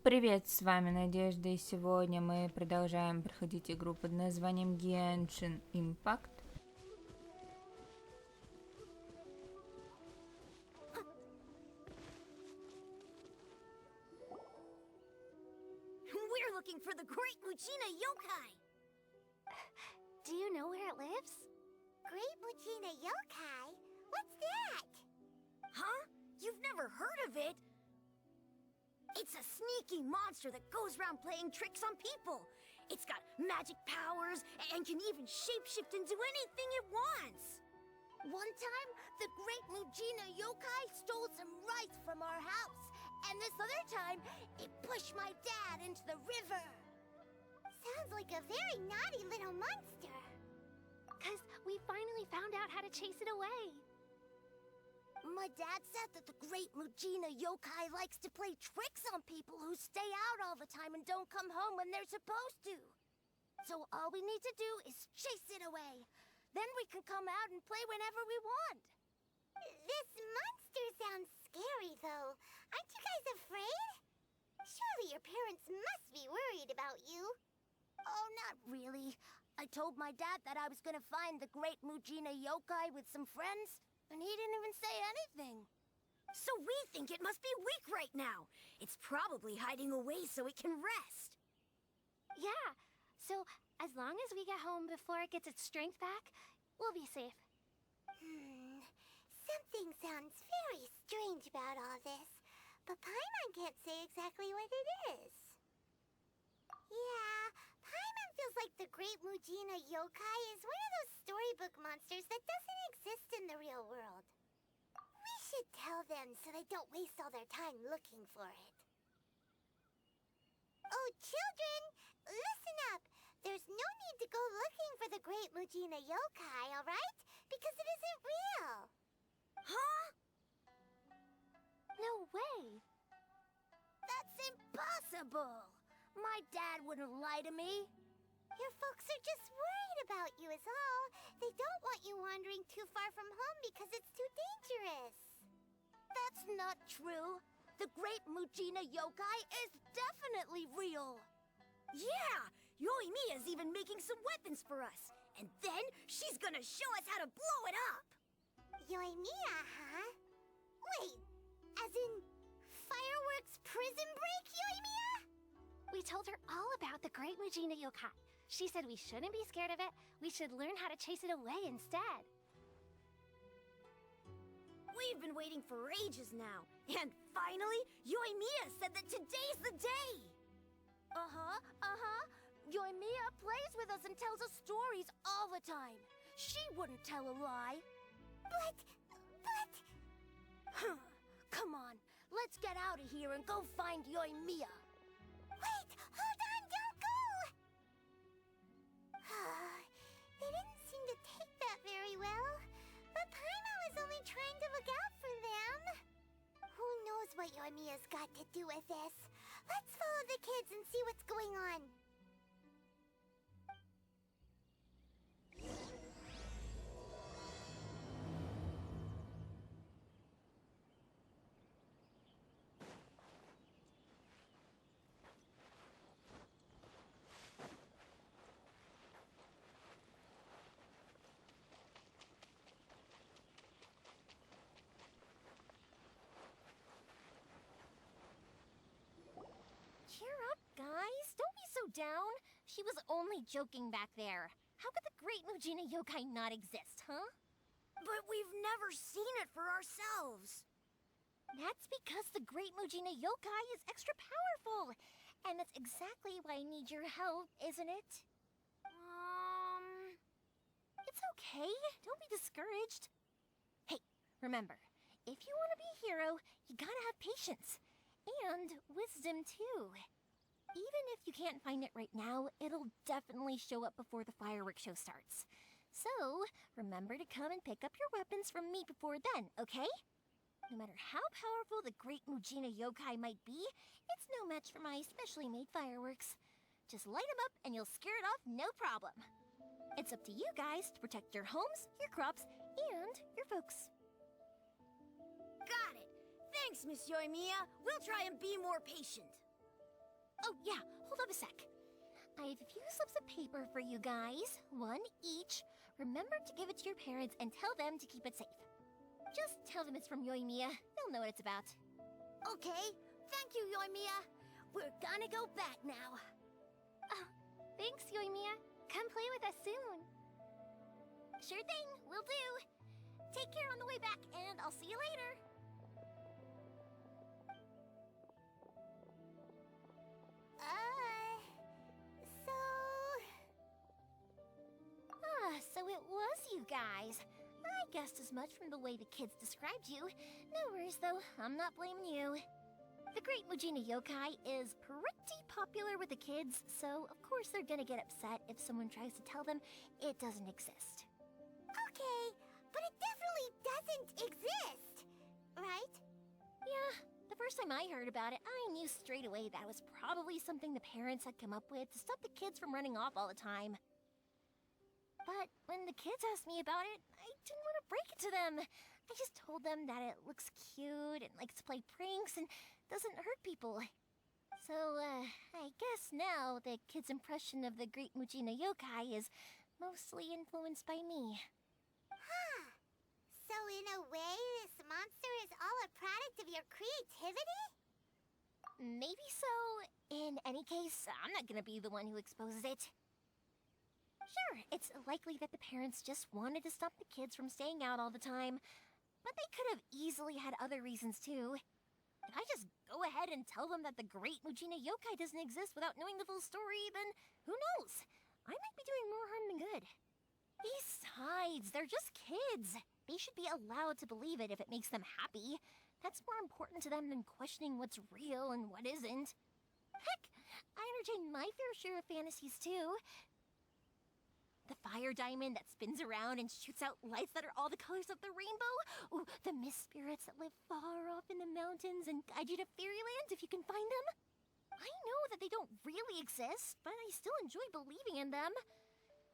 Привет, с вами Надежда, и сегодня мы продолжаем проходить игру под названием Genshin Impact. We're looking for the Great Mujina Yokai! Do you know where it lives? Great Mujina Yokai? What's that? Huh? You've never heard of it? It's a sneaky monster that goes around playing tricks on people. It's got magic powers and can even shapeshift into anything it wants. One time, the Great Mujina Yokai stole some rice from our house. And this other time, it pushed my dad into the river. Sounds like a very naughty little monster. 'Cause we finally found out how to chase it away. My dad said that the Great Mujina Yokai likes to play tricks on people who stay out all the time and don't come home when they're supposed to. So all we need to do is chase it away. Then we can come out and play whenever we want. This monster sounds scary, though. Aren't you guys afraid? Surely your parents must be worried about you. Oh, not really. I told my dad that I was gonna find the Great Mujina Yokai with some friends, and he didn't even say anything. So we think it must be weak right now. It's probably hiding away so it can rest. Yeah, so as long as we get home before it gets its strength back, we'll be safe. Something sounds very strange about all this, but Paimon can't say exactly what it is. Yeah, Paimon feels like the Great Mujina Yokai is one of those storybook monsters that doesn't exist in the real world. We should tell them so they don't waste all their time looking for it. Oh, children, listen up. There's no need to go looking for the Great Mujina Yokai, alright? Because it isn't real. Huh? No way! That's impossible! My dad wouldn't lie to me. Your folks are just worried about you is all. They don't want you wandering too far from home because it's too dangerous. That's not true. The Great Mujina Yokai is definitely real. Yeah! Yoimiya is even making some weapons for us. And then she's gonna show us how to blow it up! Yoimiya, huh? Wait, as in fireworks prison break, Yoimiya? We told her all about the Great Mujina Yokai. She said we shouldn't be scared of it. We should learn how to chase it away instead. We've been waiting for ages now. And finally, Yoimiya said that today's the day! Yoimiya plays with us and tells us stories all the time. She wouldn't tell a lie. But... Huh. Come on, let's get out of here and go find Yoimiya. Wait, hold on, don't go! They didn't seem to take that very well. But Paimon was only trying to look out for them. Who knows what Yoimiya's got to do with this? Let's follow the kids and see what's going on. Cheer up, guys. Don't be so down. She was only joking back there. How could the Great Mujina Yokai not exist, huh? But we've never seen it for ourselves. That's because the Great Mujina Yokai is extra powerful. And that's exactly why I need your help, isn't it? It's okay. Don't be discouraged. Hey, remember, if you want to be a hero, you gotta have patience. And wisdom, too. Even if you can't find it right now, it'll definitely show up before the fireworks show starts. So, remember to come and pick up your weapons from me before then, okay? No matter how powerful the Great Mujina Yokai might be, it's no match for my specially made fireworks. Just light them up and you'll scare it off no problem. It's up to you guys to protect your homes, your crops, and your folks. Got it! Thanks, Miss Yoimiya. We'll try and be more patient. Oh, yeah, hold up a sec. I have a few slips of paper for you guys, one each. Remember to give it to your parents and tell them to keep it safe. Just tell them it's from Yoimiya. They'll know what it's about. Okay, thank you, Yoimiya. We're gonna go back now. Oh, thanks, Yoimiya. Come play with us soon. Sure thing, will do. Take care on the way back, and I'll see you later. So it was you guys. I guessed as much from the way the kids described you. No worries, though. I'm not blaming you. The Great Mujina Yokai is pretty popular with the kids, so of course they're gonna get upset if someone tries to tell them it doesn't exist. Okay, but it definitely doesn't exist, right? Yeah, the first time I heard about it, I knew straight away that was probably something the parents had come up with to stop the kids from running off all the time. But when the kids asked me about it, I didn't want to break it to them. I just told them that it looks cute and likes to play pranks and doesn't hurt people. So, I guess now the kids' impression of the Great Mujina Yokai is mostly influenced by me. Huh. So in a way, this monster is all a product of your creativity? Maybe so. In any case, I'm not gonna be the one who exposes it. Sure, it's likely that the parents just wanted to stop the kids from staying out all the time, but they could have easily had other reasons too. If I just go ahead and tell them that the Great Mujina Yokai doesn't exist without knowing the full story, then who knows? I might be doing more harm than good. Besides, they're just kids. They should be allowed to believe it if it makes them happy. That's more important to them than questioning what's real and what isn't. Heck, I entertain my fair share of fantasies too. The fire diamond that spins around and shoots out lights that are all the colors of the rainbow. Ooh, the mist spirits that live far off in the mountains and guide you to fairyland if you can find them. I know that they don't really exist, but I still enjoy believing in them.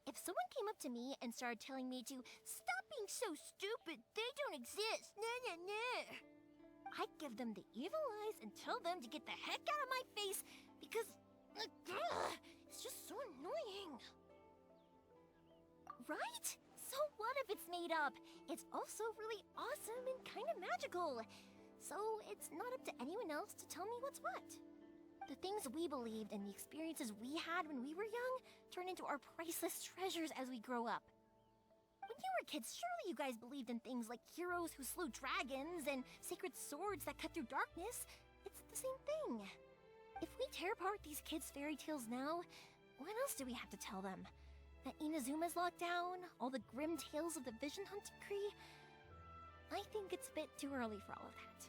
If someone came up to me and started telling me to stop being so stupid, they don't exist, I'd give them the evil eyes and tell them to get the heck out of my face because it's just so annoying. Right? So what if it's made up? It's also really awesome and kind of magical. So it's not up to anyone else to tell me what's what. The things we believed and the experiences we had when we were young turn into our priceless treasures as we grow up. When you were kids, surely you guys believed in things like heroes who slew dragons and sacred swords that cut through darkness. It's the same thing. If we tear apart these kids' fairy tales now, what else do we have to tell them? That Inazuma's locked down? All the grim tales of the Vision Hunting Cree? I think it's a bit too early for all of that.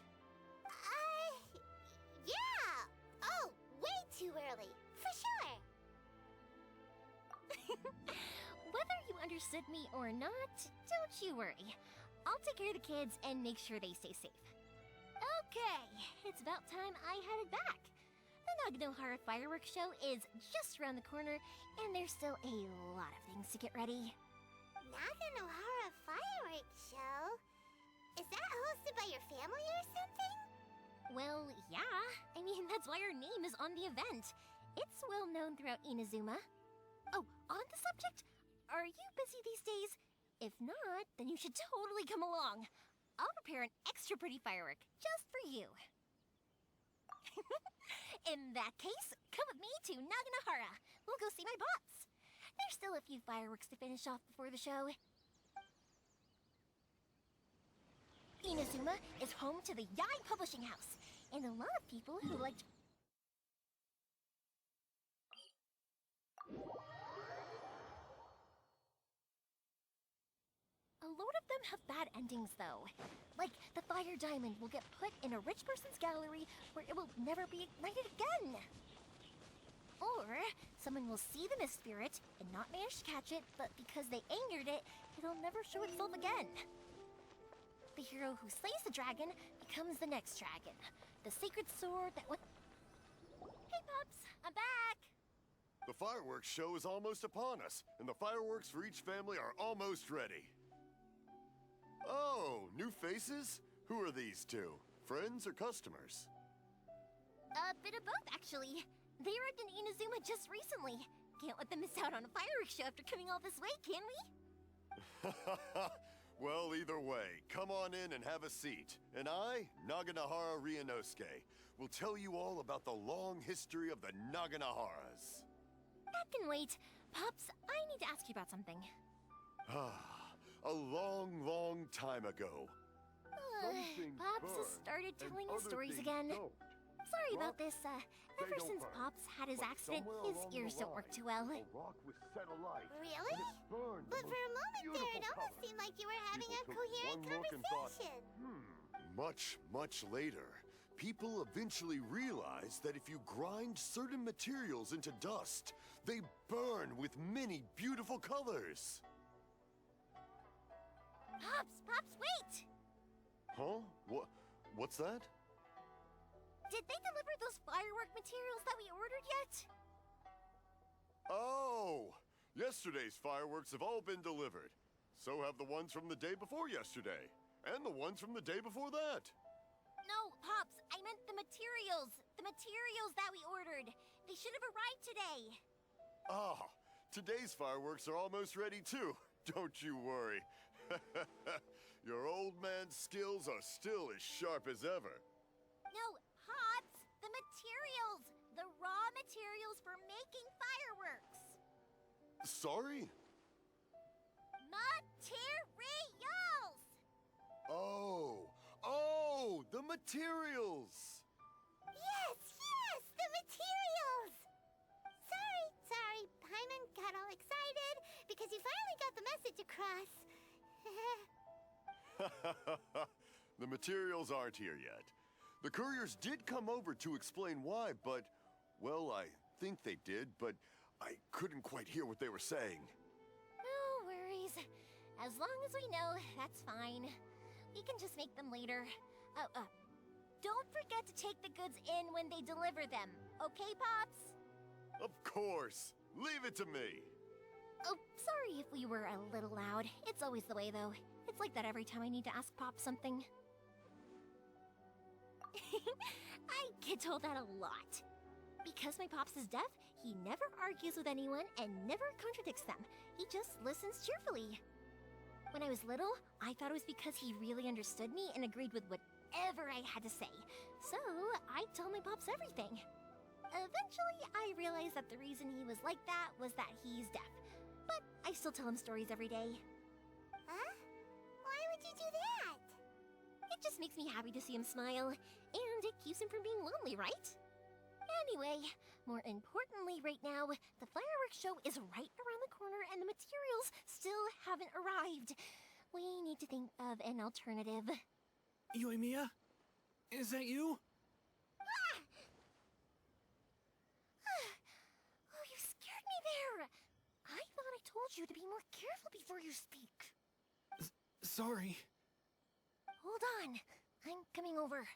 Yeah! Oh, way too early, for sure! Whether you understood me or not, don't you worry. I'll take care of the kids and make sure they stay safe. Okay, it's about time I headed back. The Naganohara fireworks show is just around the corner, and there's still a lot of things to get ready. Naganohara fireworks show? Is that hosted by your family or something? Well, yeah. I mean, that's why our name is on the event. It's well known throughout Inazuma. Oh, on the subject, are you busy these days? If not, then you should totally come along. I'll prepare an extra pretty firework just for you. In that case, come with me to Naganohara. We'll go see my bots. There's still a few fireworks to finish off before the show. Inazuma is home to the Yai Publishing House, and a lot of people who like to... A load of them have bad endings, though. Like, the fire diamond will get put in a rich person's gallery where it will never be ignited again. Or, someone will see the mist spirit and not manage to catch it, but because they angered it, it'll never show itself again. The hero who slays the dragon becomes the next dragon. The sacred sword that went... Hey, Pops! I'm back! The fireworks show is almost upon us, and the fireworks for each family are almost ready. Oh, new faces? Who are these two? Friends or customers? A bit of both, actually. They arrived in Inazuma just recently. Can't let them miss out on a fireworks show after coming all this way, can we? Well, either way, come on in and have a seat. And I, Naganahara Ryunosuke, will tell you all about the long history of the Naganaharas. That can wait. Pops, I need to ask you about something. A long, long time ago. Pops has started telling his stories again. Sorry about this. Ever since Pops had his accident, his ears don't work too well. Really? But for a moment there, it almost seemed like you were having a coherent conversation. Much, much later, people eventually realized that if you grind certain materials into dust, they burn with many beautiful colors. Pops, wait! Huh? What's that? Did they deliver those firework materials that we ordered yet? Oh! Yesterday's fireworks have all been delivered. So have the ones from the day before yesterday. And the ones from the day before that. No, Pops, I meant the materials. The materials that we ordered. They should have arrived today. Ah, today's fireworks are almost ready too. Don't you worry. Your old man's skills are still as sharp as ever. No, Pops, the materials. The raw materials for making fireworks. Sorry? Materials! Oh, the materials! Yes, the materials! Sorry, Paimon got all excited because you finally got the message across. The materials aren't here yet. The couriers did come over to explain why, but, well, I think they did, but I couldn't quite hear what they were saying. No worries. As long as we know, that's fine. We can just make them later. Don't forget to take the goods in when they deliver them. Okay, Pops? Of course. Leave it to me. Oh, sorry if we were a little loud. It's always the way, though. It's like that every time I need to ask Pop something. I get told that a lot. Because my Pops is deaf, he never argues with anyone and never contradicts them. He just listens cheerfully. When I was little, I thought it was because he really understood me and agreed with whatever I had to say. So, I told my Pops everything. Eventually, I realized that the reason he was like that was that he's deaf. But I still tell him stories every day. Huh? Why would you do that? It just makes me happy to see him smile, and it keeps him from being lonely, right? Anyway, more importantly right now, the fireworks show is right around the corner and the materials still haven't arrived. We need to think of an alternative. Yoimiya? Is that you? Oh, you scared me there! I thought I told you to be more careful before you speak. Sorry. Hold on. I'm coming over.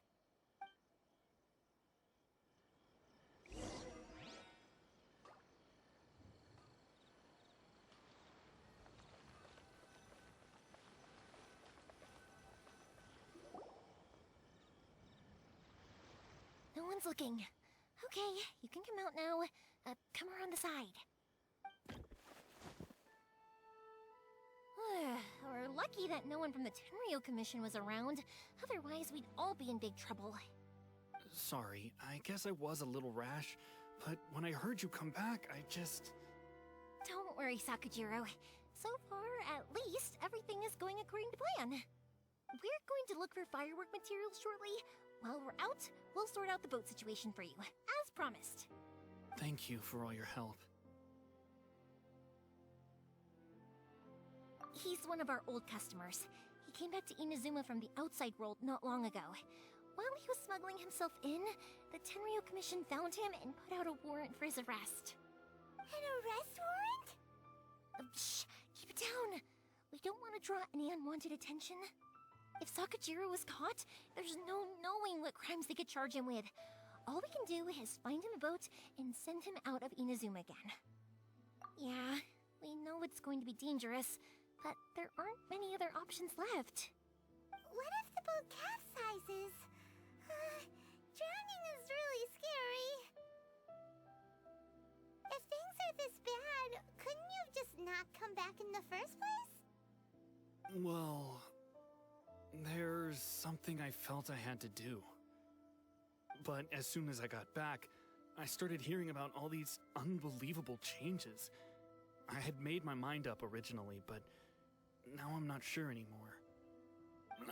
No one's looking. Okay, you can come out now. Come around the side. We're lucky that no one from the Tenryo Commission was around. Otherwise, we'd all be in big trouble. Sorry, I guess I was a little rash, but when I heard you come back, I just... Don't worry, Sakujiro. So far, at least, everything is going according to plan. We're going to look for firework materials shortly. While we're out, we'll sort out the boat situation for you, as promised. Thank you for all your help. He's one of our old customers. He came back to Inazuma from the outside world not long ago. While he was smuggling himself in, the Tenryo Commission found him and put out a warrant for his arrest. An arrest warrant? Shh! Keep it down! We don't want to draw any unwanted attention. If Sakujiro was caught, there's no knowing what crimes they could charge him with. All we can do is find him a boat and send him out of Inazuma again. Yeah, we know it's going to be dangerous, but there aren't many other options left. What if the boat capsizes? Drowning is really scary. come back in the first place? Well, there's something I felt I had to do. But as soon as I got back, I started hearing about all these unbelievable changes. I had made my mind up originally, but now I'm not sure anymore.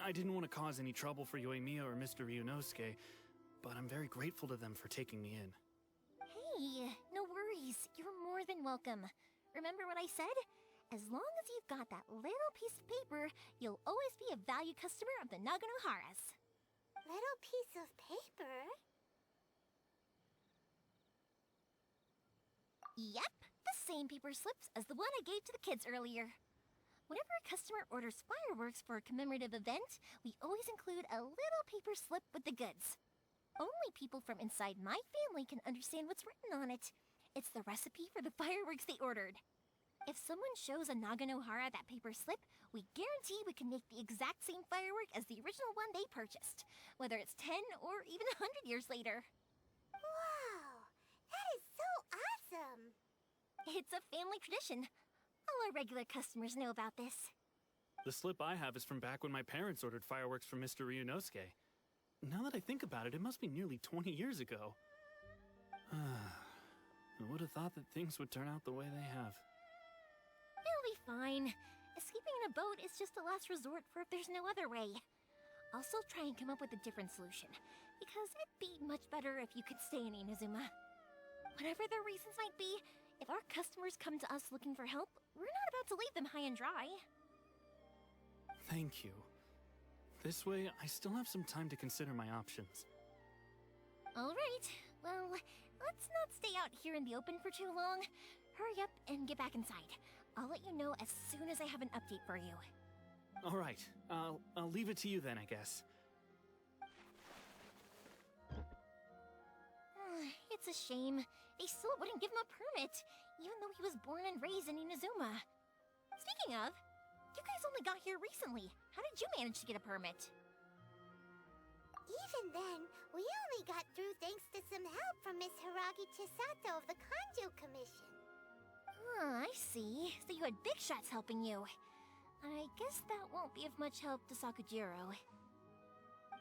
I didn't want to cause any trouble for Yoimiya or Mr. Ryunosuke, but I'm very grateful to them for taking me in. Hey, no worries. You're more than welcome. Remember what I said? As long as you've got that little piece of paper, you'll always be a valued customer of the Naganoharas. Little piece of paper? Yep, the same paper slips as the one I gave to the kids earlier. Whenever a customer orders fireworks for a commemorative event, we always include a little paper slip with the goods. Only people from inside my family can understand what's written on it. It's the recipe for the fireworks they ordered. If someone shows a Naganohara that paper slip, we guarantee we can make the exact same firework as the original one they purchased, whether it's 10 or even 100 years later. Wow! That is so awesome! It's a family tradition. All our regular customers know about this. The slip I have is from back when my parents ordered fireworks from Mr. Ryunosuke. Now that I think about it, it must be nearly 20 years ago. I would have thought that things would turn out the way they have. It'll be fine. Escaping in a boat is just a last resort for if there's no other way. I'll still try and come up with a different solution, because it'd be much better if you could stay in Inazuma. Whatever their reasons might be, if our customers come to us looking for help, we're not about to leave them high and dry. Thank you. This way, I still have some time to consider my options. Alright, well, let's not stay out here in the open for too long. Hurry up and get back inside. I'll let you know as soon as I have an update for you. Alright, I'll leave it to you then, I guess. It's a shame. They still wouldn't give him a permit, even though he was born and raised in Inazuma. Speaking of, you guys only got here recently. How did you manage to get a permit? Even then, we only got through thanks to some help from Miss Hiragi Chisato of the Kanjo Commission. I see. So you had big shots helping you. I guess that won't be of much help to Sakujiro.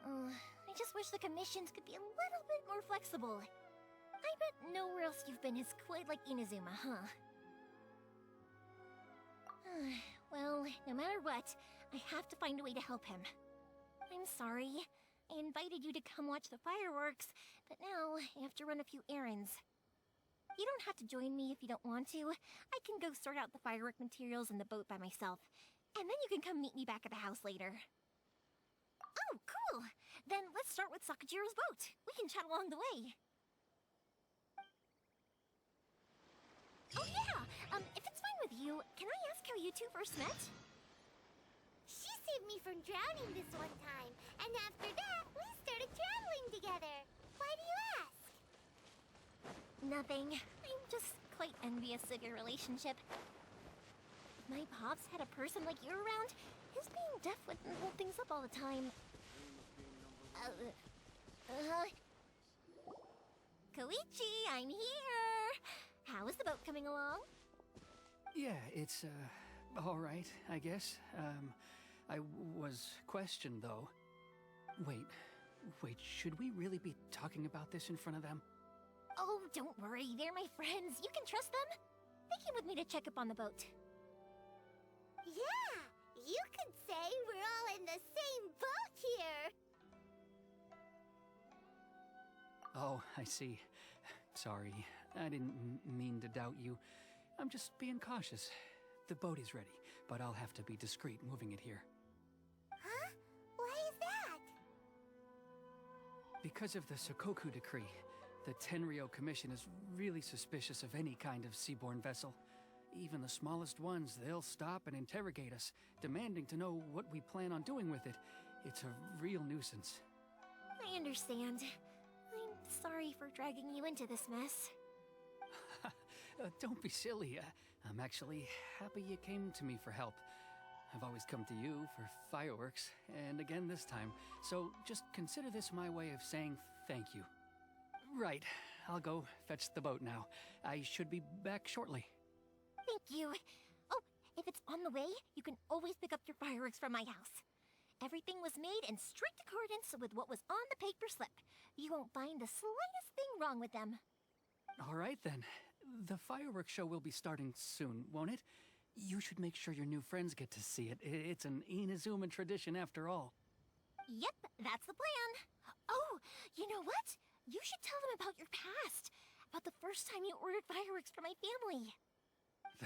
I just wish the commissions could be a little bit more flexible. I bet nowhere else you've been is quite like Inazuma, huh? Well, no matter what, I have to find a way to help him. I'm sorry. I invited you to come watch the fireworks, but now I have to run a few errands. You don't have to join me if you don't want to. I can go sort out the firework materials in the boat by myself, and then you can come meet me back at the house later. Oh, cool! Then let's start with Sakujiro's boat. We can chat along the way. Oh yeah! If it's fine with you, can I ask how you two first met? She saved me from drowning this one time, and after that, we started traveling together. Why do you ask? Nothing. I'm just quite envious of your relationship. If my pops had a person like you around, his being deaf wouldn't hold things up all the time. Koichi, I'm here! How is the boat coming along? Yeah, it's, all right, I guess. I was questioned, though. Wait, should we really be talking about this in front of them? Oh, don't worry, they're my friends. You can trust them. They came with me to check up on the boat. Yeah, you could say we're all in the same boat here. Oh, I see. Sorry, I didn't mean to doubt you. I'm just being cautious. The boat is ready, but I'll have to be discreet moving it here. Huh? Why is that? Because of the Sokoku Decree, the Tenryo Commission is really suspicious of any kind of seaborne vessel. Even the smallest ones, they'll stop and interrogate us, demanding to know what we plan on doing with it. It's a real nuisance. I understand. I'm sorry for dragging you into this mess. Don't be silly. I'm actually happy you came to me for help. I've always come to you for fireworks, and again this time. So just consider this my way of saying thank you. Right, I'll go fetch the boat now. I should be back shortly. Thank you. Oh, If it's on the way, you can always pick up your fireworks from my house. Everything was made in strict accordance with what was on the paper slip. You won't find the slightest thing wrong with them. All right then. The fireworks show will be starting soon, won't it? You should make sure your new friends get to see it. It's an Inazuma tradition after all. Yep, that's the plan. Oh, you know what? You should tell them about your past. About the first time you ordered fireworks for my family.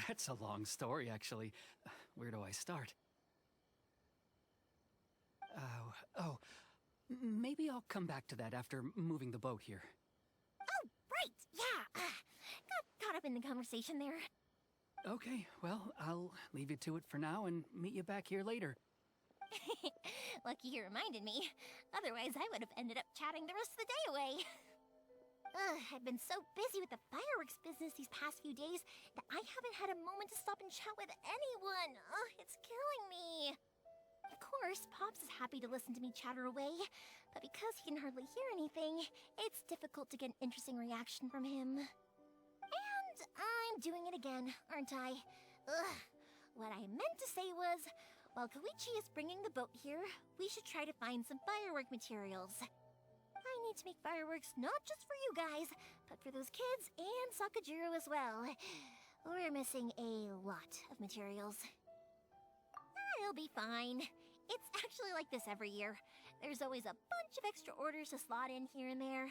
That's a long story, actually. Where do I start? Maybe I'll come back to that after moving the boat here. Oh, right, yeah. Got caught up in the conversation there. Okay, well, I'll leave you to it for now and meet you back here later. Lucky you reminded me. Otherwise, I would have ended up chatting the rest of the day away. I've been so busy with the fireworks business these past few days that I haven't had a moment to stop and chat with anyone. It's killing me. Of course, Pops is happy to listen to me chatter away, but because he can hardly hear anything, it's difficult to get an interesting reaction from him. And I'm doing it again, aren't I? What I meant to say was, while Koichi is bringing the boat here, we should try to find some firework materials. I need to make fireworks not just for you guys, but for those kids and Sakajiro as well. We're missing a lot of materials. It'll be fine. It's actually like this every year. There's always a bunch of extra orders to slot in here and there.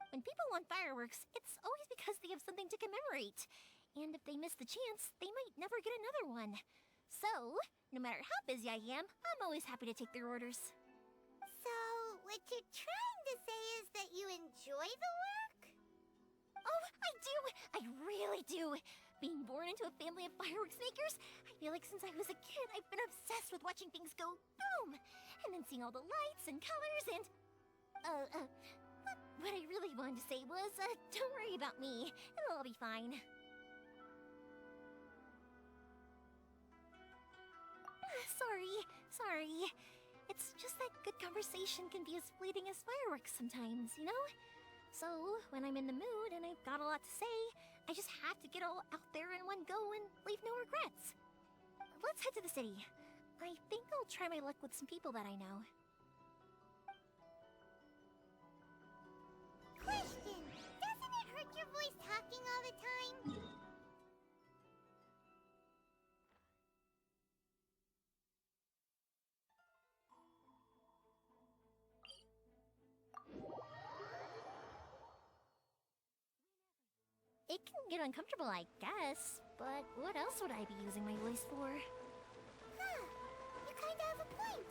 When people want fireworks, it's always because they have something to commemorate. And if they miss the chance, they might never get another one. So, no matter how busy I am, I'm always happy to take their orders. So, what you're trying to say is that you enjoy the work? Oh, I do! I really do! Being born into a family of fireworks makers, I feel like since I was a kid, I've been obsessed with watching things go boom! And then seeing all the lights and colors and... What I really wanted to say was, don't worry about me. It'll all be fine. Sorry. It's just that good conversation can be as fleeting as fireworks sometimes, you know? So, when I'm in the mood and I've got a lot to say, I just have to get all out there in one go and leave no regrets. Let's head to the city. I think I'll try my luck with some people that I know. Question! Doesn't it hurt your voice talking all the time? It can get uncomfortable, I guess, but what else would I be using my voice for? Huh, you kinda have a point.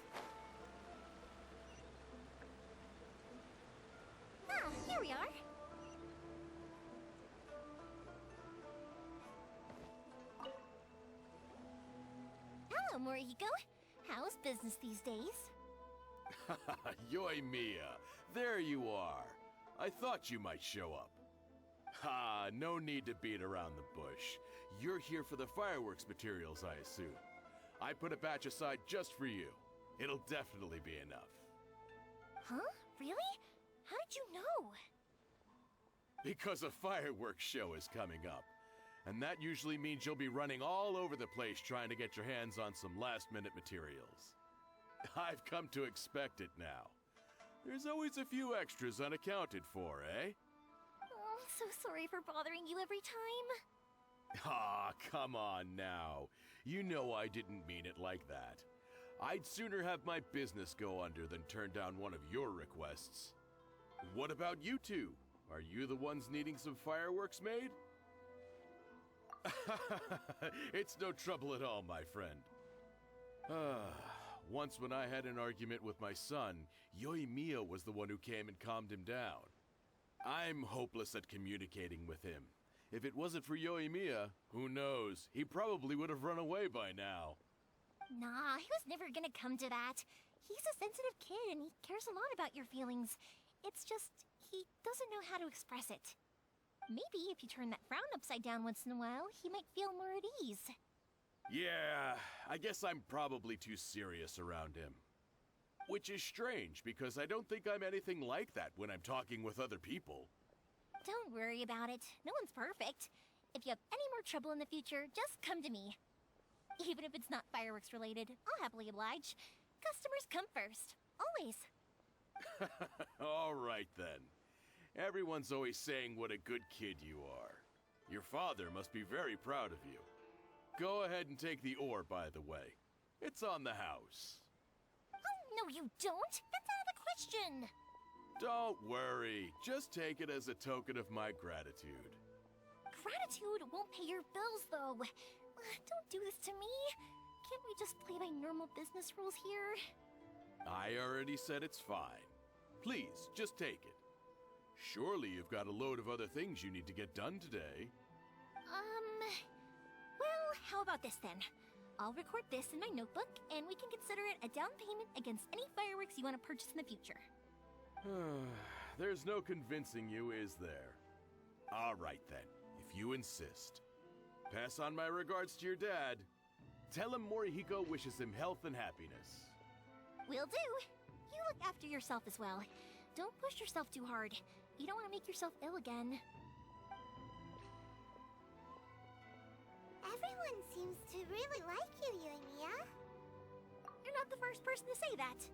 Here we are. Hello, Morihiko. How's business these days? Yoimiya, there you are. I thought you might show up. Ha, no need to beat around the bush. You're here for the fireworks materials, I assume. I put a batch aside just for you. It'll definitely be enough. Huh? Really? How did you know? Because a fireworks show is coming up. And that usually means you'll be running all over the place trying to get your hands on some last-minute materials. I've come to expect it now. There's always a few extras unaccounted for, eh? Oh, I'm so sorry for bothering you every time. Ah, come on now. You know I didn't mean it like that. I'd sooner have my business go under than turn down one of your requests. What about you two? Are you the ones needing some fireworks made? It's no trouble at all, my friend. Once when I had an argument with my son, Yoimiya was the one who came and calmed him down. I'm hopeless at communicating with him. If it wasn't for Yoimiya, who knows, he probably would have run away by now. Nah, he was never gonna come to that. He's a sensitive kid and he cares a lot about your feelings. It's just, he doesn't know how to express it. Maybe if you turn that frown upside down once in a while, he might feel more at ease. Yeah, I guess I'm probably too serious around him. Which is strange, because I don't think I'm anything like that when I'm talking with other people. Don't worry about it. No one's perfect. If you have any more trouble in the future, just come to me. Even if it's not fireworks related, I'll happily oblige. Customers come first. Always. All right then. Everyone's always saying what a good kid you are. Your father must be very proud of you. Go ahead and take the ore, by the way. It's on the house. Oh, no you don't! That's out of the question! Don't worry. Just take it as a token of my gratitude. Gratitude won't pay your bills, though. Don't do this to me. Can't we just play by normal business rules here? I already said it's fine. Please, just take it. Surely you've got a load of other things you need to get done today. Well, how about this then? I'll record this in my notebook, and we can consider it a down payment against any fireworks you want to purchase in the future. There's no convincing you, is there? All right then, if you insist. Pass on my regards to your dad. Tell him Morihiko wishes him health and happiness. Will do. You look after yourself as well. Don't push yourself too hard. You don't want to make yourself ill again. Everyone seems to really like you, Yoimiya. You're not the first person to say that.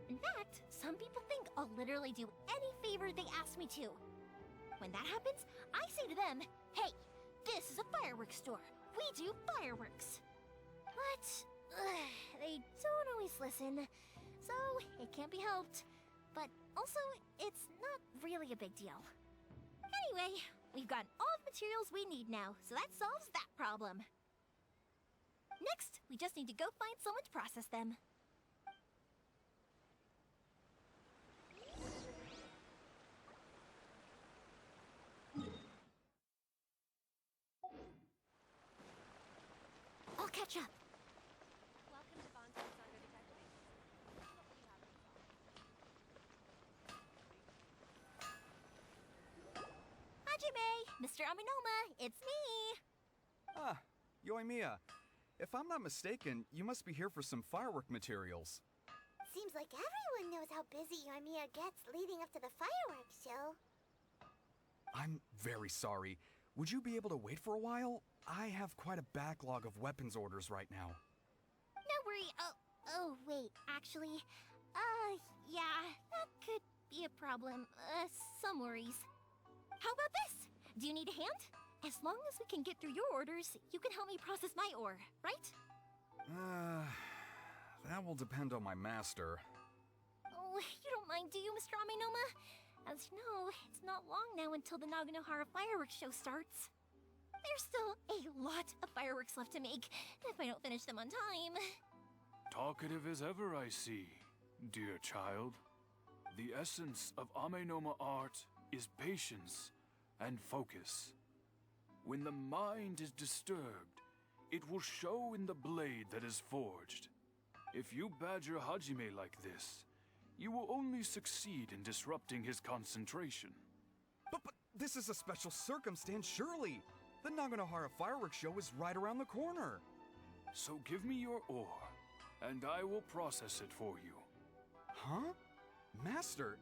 In fact, some people think I'll literally do any favor they ask me to. When that happens, I say to them, hey, this is a fireworks store. We do fireworks. But they don't always listen, so it can't be helped. But also, it's not really a big deal. Anyway, we've got all the materials we need now, so that solves that problem. Next, we just need to go find someone to process them. I'll catch up. Hajime, Mr. Aminoma, it's me. Ah, Yoimiya. If I'm not mistaken, you must be here for some firework materials. Seems like everyone knows how busy Yoimiya gets leading up to the fireworks show. I'm very sorry. Would you be able to wait for a while? I have quite a backlog of weapons orders right now. No worry. Oh, wait, actually, yeah, that could be a problem. Some worries. How about this? Do you need a hand? As long as we can get through your orders, you can help me process my ore, right? That will depend on my master. Oh, you don't mind, do you, Mr. Aminoma? As you know, it's not long now until the Naganohara fireworks show starts. There's still a lot of fireworks left to make, if I don't finish them on time. Talkative as ever, I see, dear child. The essence of Amenoma art is patience and focus. When the mind is disturbed, it will show in the blade that is forged. If you badger Hajime like this, you will only succeed in disrupting his concentration. But this is a special circumstance, surely. The Naganohara fireworks show is right around the corner. So give me your ore, and I will process it for you. Huh? Master,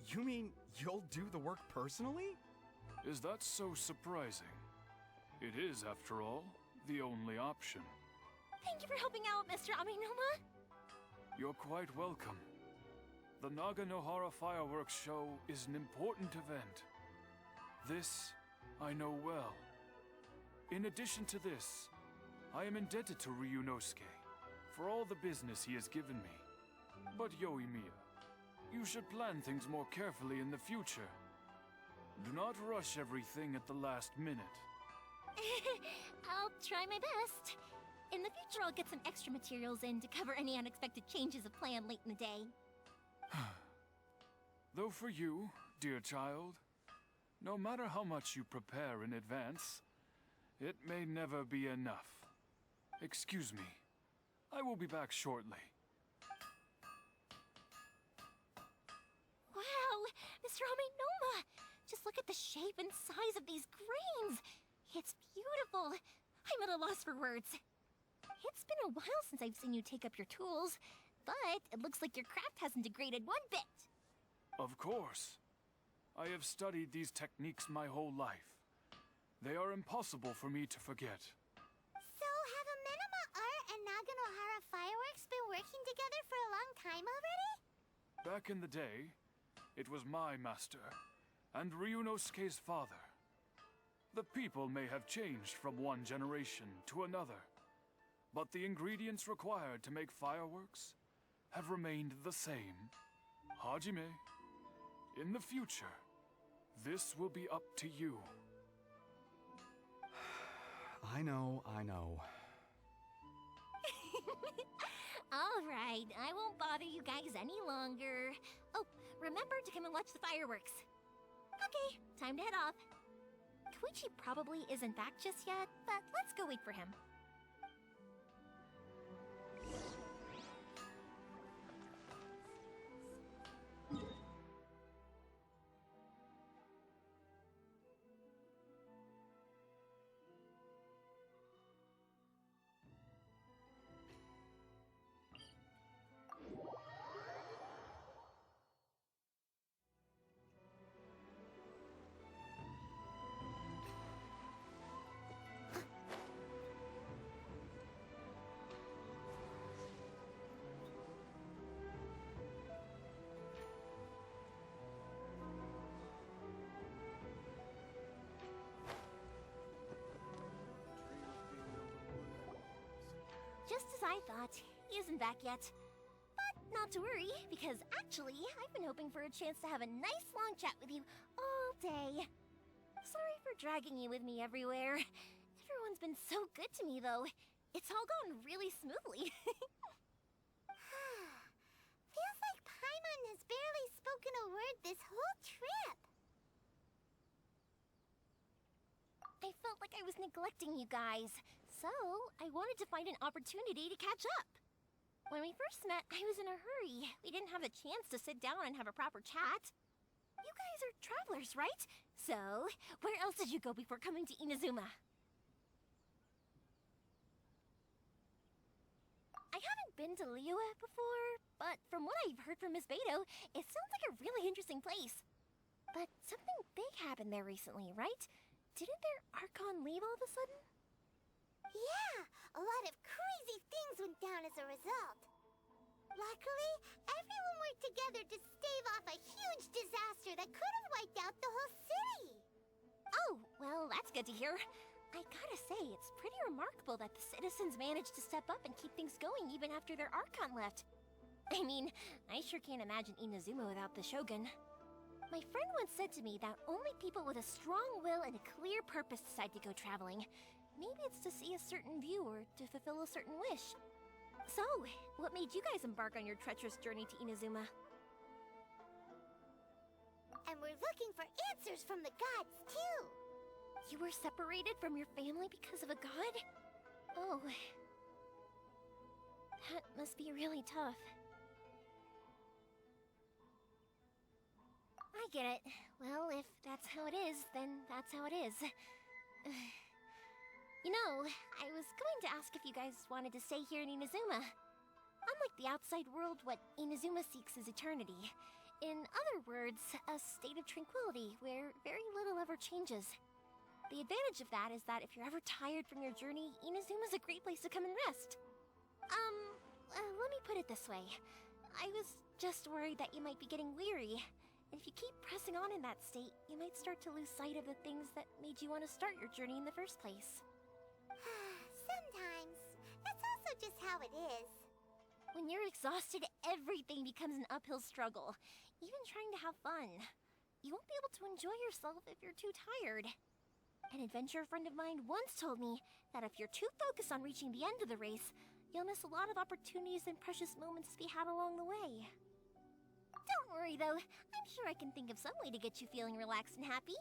you mean you'll do the work personally? Is that so surprising? It is, after all, the only option. Thank you for helping out, Mr. Aminoma. You're quite welcome. The Naganohara fireworks show is an important event. This I know well. In addition to this, I am indebted to Ryunosuke for all the business he has given me. But Yoimiya, you should plan things more carefully in the future. Do not rush everything at the last minute. I'll try my best. In the future, I'll get some extra materials in to cover any unexpected changes of plan late in the day. Though for you, dear child, no matter how much you prepare in advance, it may never be enough. Excuse me. I will be back shortly. Wow, Mr. Aminoma! Just look at the shape and size of these grains! It's beautiful! I'm at a loss for words. It's been a while since I've seen you take up your tools, but it looks like your craft hasn't degraded one bit. Of course. I have studied these techniques my whole life. They are impossible for me to forget. So have Amenoma and Naganohara Fireworks been working together for a long time already? Back in the day, it was my master, and Ryunosuke's father. The people may have changed from one generation to another, but the ingredients required to make fireworks have remained the same. Hajime, in the future, this will be up to you. I know. All right, I won't bother you guys any longer. Oh, remember to come and watch the fireworks. Okay, time to head off. Koichi probably isn't back just yet, but let's go wait for him. Just as I thought, he isn't back yet. But not to worry, because actually, I've been hoping for a chance to have a nice long chat with you all day. Sorry for dragging you with me everywhere. Everyone's been so good to me, though. It's all gone really smoothly. Feels like Paimon has barely spoken a word this whole trip. I felt like I was neglecting you guys, so I wanted to find an opportunity to catch up. When we first met, I was in a hurry. We didn't have a chance to sit down and have a proper chat. You guys are travelers, right? So, where else did you go before coming to Inazuma? I haven't been to Liyue before, but from what I've heard from Miss Beto, it sounds like a really interesting place. But something big happened there recently, right? Didn't their Archon leave all of a sudden? Yeah, a lot of crazy things went down as a result. Luckily, everyone worked together to stave off a huge disaster that could have wiped out the whole city. Oh, well, that's good to hear. I gotta say, it's pretty remarkable that the citizens managed to step up and keep things going even after their Archon left. I mean, I sure can't imagine Inazuma without the Shogun. My friend once said to me that only people with a strong will and a clear purpose decide to go traveling. Maybe it's to see a certain view or to fulfill a certain wish. So, what made you guys embark on your treacherous journey to Inazuma? And we're looking for answers from the gods, too. You were separated from your family because of a god? Oh. That must be really tough. I get it. Well, if that's how it is, then that's how it is. You know, I was going to ask if you guys wanted to stay here in Inazuma. Unlike the outside world, what Inazuma seeks is eternity. In other words, a state of tranquility where very little ever changes. The advantage of that is that if you're ever tired from your journey, Inazuma's a great place to come and rest. Let me put it this way. I was just worried that you might be getting weary. And if you keep pressing on in that state, you might start to lose sight of the things that made you want to start your journey in the first place. Sometimes. That's also just how it is. When you're exhausted, everything becomes an uphill struggle. Even trying to have fun. You won't be able to enjoy yourself if you're too tired. An adventurer friend of mine once told me that if you're too focused on reaching the end of the race, you'll miss a lot of opportunities and precious moments to be had along the way. Don't worry though, I'm sure I can think of some way to get you feeling relaxed and happy.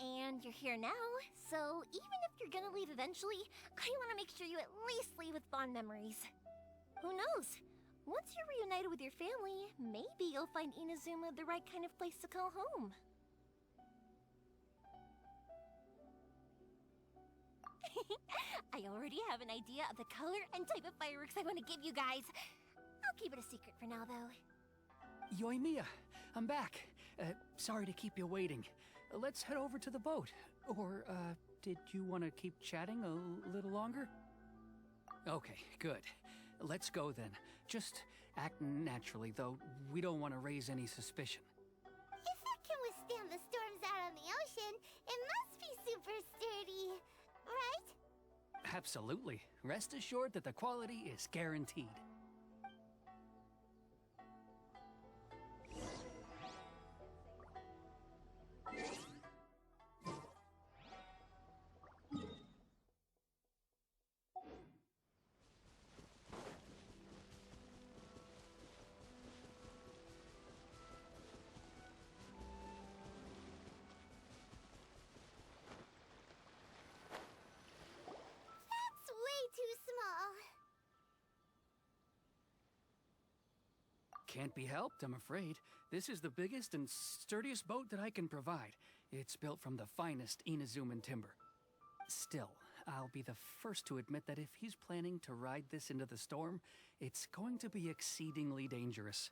And you're here now, so even if you're gonna leave eventually, I want to make sure you at least leave with fond memories. Who knows? Once you're reunited with your family, maybe you'll find Inazuma the right kind of place to call home. I already have an idea of the color and type of fireworks I want to give you guys. I'll keep it a secret for now, though. Yoimiya, I'm back. Sorry to keep you waiting. Let's head over to the boat. Or, did you want to keep chatting a little longer? Okay, good. Let's go then. Just act naturally, though we don't want to raise any suspicion. If it can withstand the storms out on the ocean, it must be super sturdy, right? Absolutely. Rest assured that the quality is guaranteed. That's way too small. Can't be helped, I'm afraid. This is the biggest and sturdiest boat that I can provide. It's built from the finest Inazuman timber. Still, I'll be the first to admit that if he's planning to ride this into the storm, it's going to be exceedingly dangerous.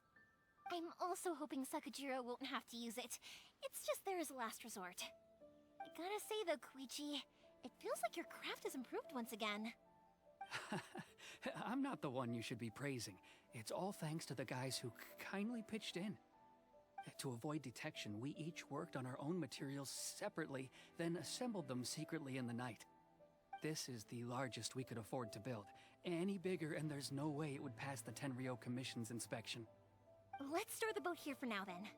I'm also hoping Sakajiro won't have to use it. It's just there as a last resort. I gotta say though, Koichi, it feels like your craft has improved once again. I'm not the one you should be praising. It's all thanks to the guys who kindly pitched in. To avoid detection, we each worked on our own materials separately, then assembled them secretly in the night. This is the largest we could afford to build. Any bigger and there's no way it would pass the Tenryou Commission's inspection. Let's store the boat here for now then.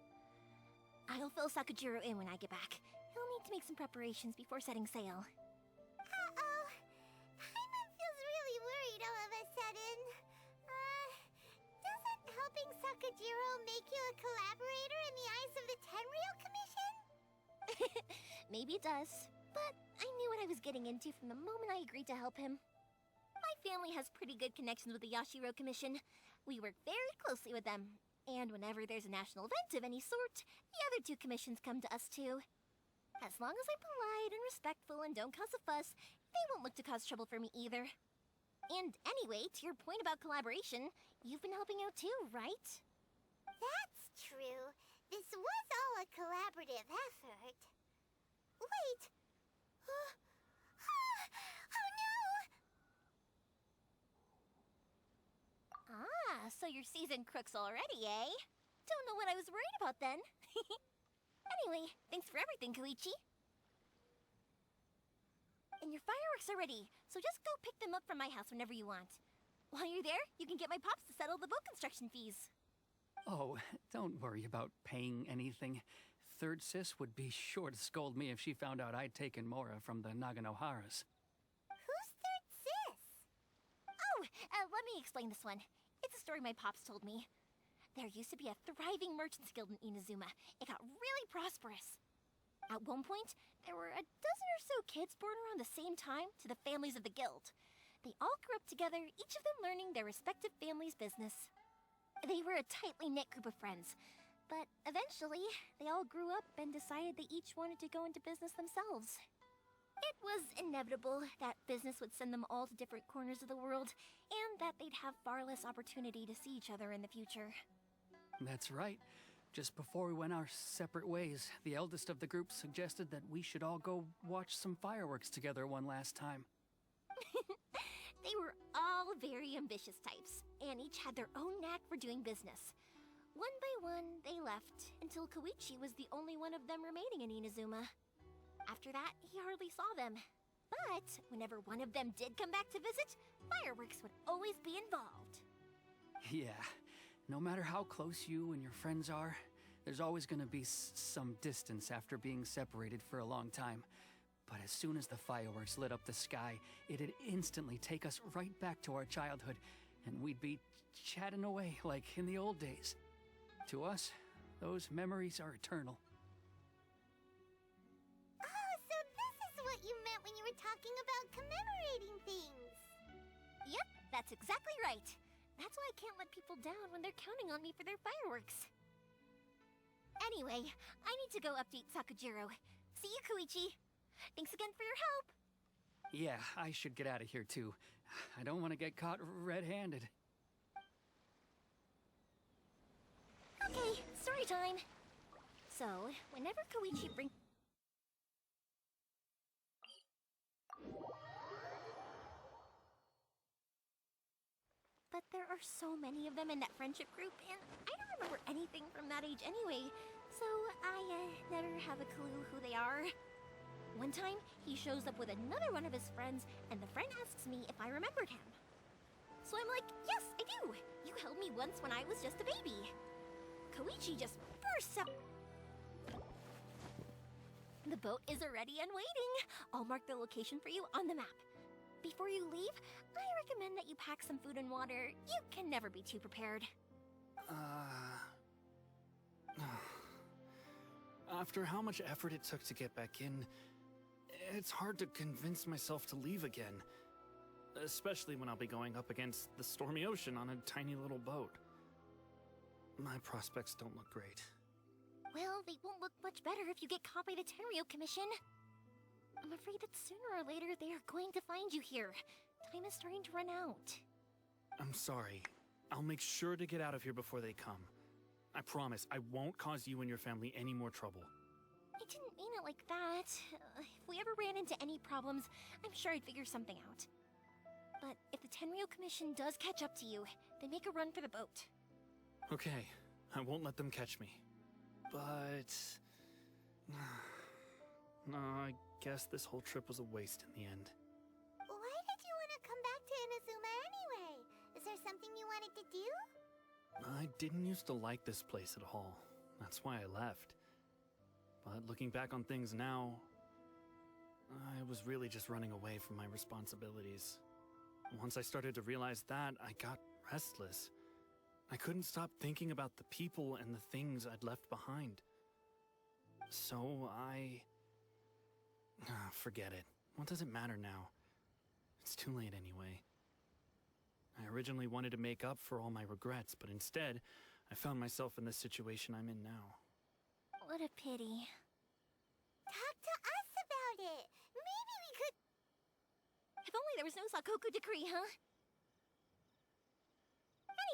I'll fill Sakajiro in when I get back. He'll need to make some preparations before setting sail. Uh-oh. Paimon feels really worried all of a sudden. Doesn't helping Sakajiro make you a collaborator in the eyes of the Tenryou Commission? Maybe it does, but I knew what I was getting into from the moment I agreed to help him. My family has pretty good connections with the Yashiro Commission. We work very closely with them, and whenever there's a national event of any sort, the other two commissions come to us too. As long as I'm polite and respectful and don't cause a fuss, they won't look to cause trouble for me either. And anyway, to your point about collaboration, you've been helping out too, right? That's true. This was all a collaborative effort. Wait! Oh no! Ah, so you're seasoned crooks already, eh? Don't know what I was worried about then. Anyway, thanks for everything, Koichi. And your fireworks are ready, so just go pick them up from my house whenever you want. While you're there, you can get my pops to settle the boat construction fees. Oh, don't worry about paying anything. Third Sis would be sure to scold me if she found out I'd taken Mora from the Naganoharas. Who's Third Sis? Oh, let me explain this one. It's a story my pops told me. There used to be a thriving merchants guild in Inazuma. It got really prosperous. At one point, there were a dozen or so kids born around the same time to the families of the guild. They all grew up together, each of them learning their respective family's business. They were a tightly knit group of friends, but eventually, they all grew up and decided they each wanted to go into business themselves. It was inevitable that business would send them all to different corners of the world, and that they'd have far less opportunity to see each other in the future. That's right. Just before we went our separate ways, the eldest of the group suggested that we should all go watch some fireworks together one last time. They were all very ambitious types, and each had their own knack for doing business. One by one, they left, until Koichi was the only one of them remaining in Inazuma. After that, he hardly saw them. But whenever one of them did come back to visit, fireworks would always be involved. Yeah, no matter how close you and your friends are, there's always gonna be some distance after being separated for a long time. But as soon as the fireworks lit up the sky, it'd instantly take us right back to our childhood, and we'd be chatting away like in the old days. To us, those memories are eternal. Oh, so this is what you meant when you were talking about commemorating things. Yep, that's exactly right. That's why I can't let people down when they're counting on me for their fireworks. Anyway, I need to go update Sakajiro. See you, Koichi. Thanks again for your help. Yeah, I should get out of here too. I don't want to get caught red-handed. Okay, story time. So, whenever Koichi brings that there are so many of them in that friendship group, and I don't remember anything from that age anyway, so I never have a clue who they are. One time, he shows up with another one of his friends, and the friend asks me if I remembered him. So I'm like, yes, I do! You held me once when I was just a baby. Koichi just bursts out. The boat is already and waiting. I'll mark the location for you on the map. Before you leave, I recommend that you pack some food and water. You can never be too prepared. After how much effort it took to get back in, it's hard to convince myself to leave again. Especially when I'll be going up against the stormy ocean on a tiny little boat. My prospects don't look great. Well, they won't look much better if you get caught by the Tenryou Commission. I'm afraid that sooner or later they are going to find you here. Time is starting to run out. I'm sorry. I'll make sure to get out of here before they come. I promise I won't cause you and your family any more trouble. I didn't mean it like that. If we ever ran into any problems, I'm sure I'd figure something out. But if the Tenryou Commission does catch up to you, they make a run for the boat. Okay, I won't let them catch me. But... no, I guess this whole trip was a waste in the end. Why did you want to come back to Inazuma anyway? Is there something you wanted to do? I didn't used to like this place at all. That's why I left. But looking back on things now, I was really just running away from my responsibilities. Once I started to realize that, I got restless. I couldn't stop thinking about the people and the things I'd left behind. So forget it. What does it matter now? It's too late anyway. I originally wanted to make up for all my regrets, but instead, I found myself in the situation I'm in now. What a pity. Talk to us about it. Maybe we could... If only there was no Sakoku decree, huh?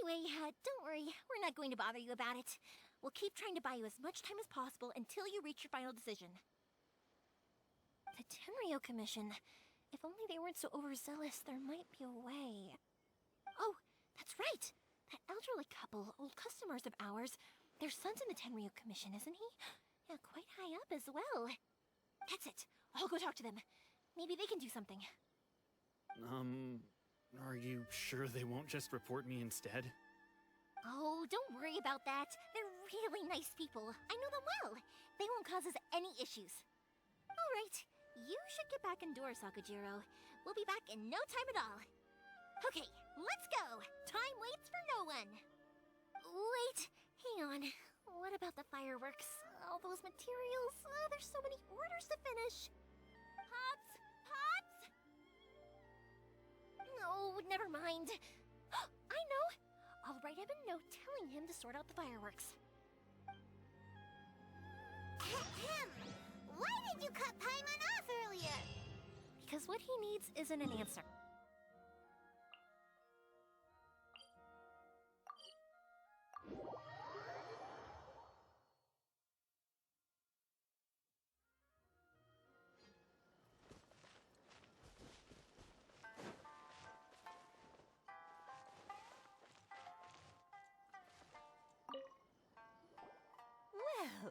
Anyway, don't worry. We're not going to bother you about it. We'll keep trying to buy you as much time as possible until you reach your final decision. The Tenryou Commission. If only they weren't so overzealous, there might be a way. Oh, that's right! That elderly couple, old customers of ours, their son's in the Tenryou Commission, isn't he? Yeah, quite high up as well. That's it. I'll go talk to them. Maybe they can do something. Are you sure they won't just report me instead? Oh, don't worry about that. They're really nice people. I know them well. They won't cause us any issues. All right. You should get back indoors, Sakujiro. We'll be back in no time at all. Okay, let's go. Time waits for no one. Wait, hang on. What about the fireworks? All those materials? There's so many orders to finish. Pops! Pops! No, never mind. I know. I'll write him a note telling him to sort out the fireworks. Ahem. Why did you cut Paimon off earlier? Because what he needs isn't an answer.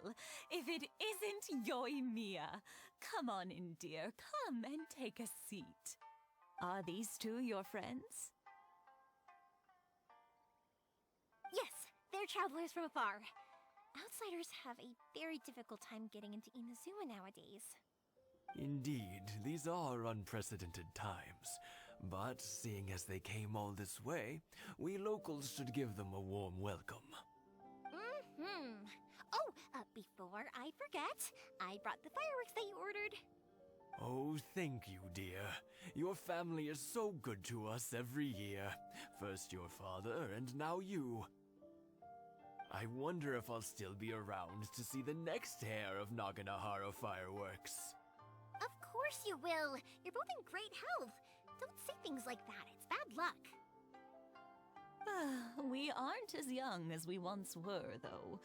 Well, if it isn't Ёimii, come on in, dear. Come and take a seat. Are these two your friends? Yes, they're travelers from afar. Outsiders have a very difficult time getting into Inazuma nowadays. Indeed, these are unprecedented times. But seeing as they came all this way, we locals should give them a warm welcome. Oh, before I forget, I brought the fireworks that you ordered. Oh, thank you, dear. Your family is so good to us every year. First your father, and now you. I wonder if I'll still be around to see the next heir of Naganohara fireworks. Of course you will. You're both in great health. Don't say things like that. It's bad luck. We aren't as young as we once were, though.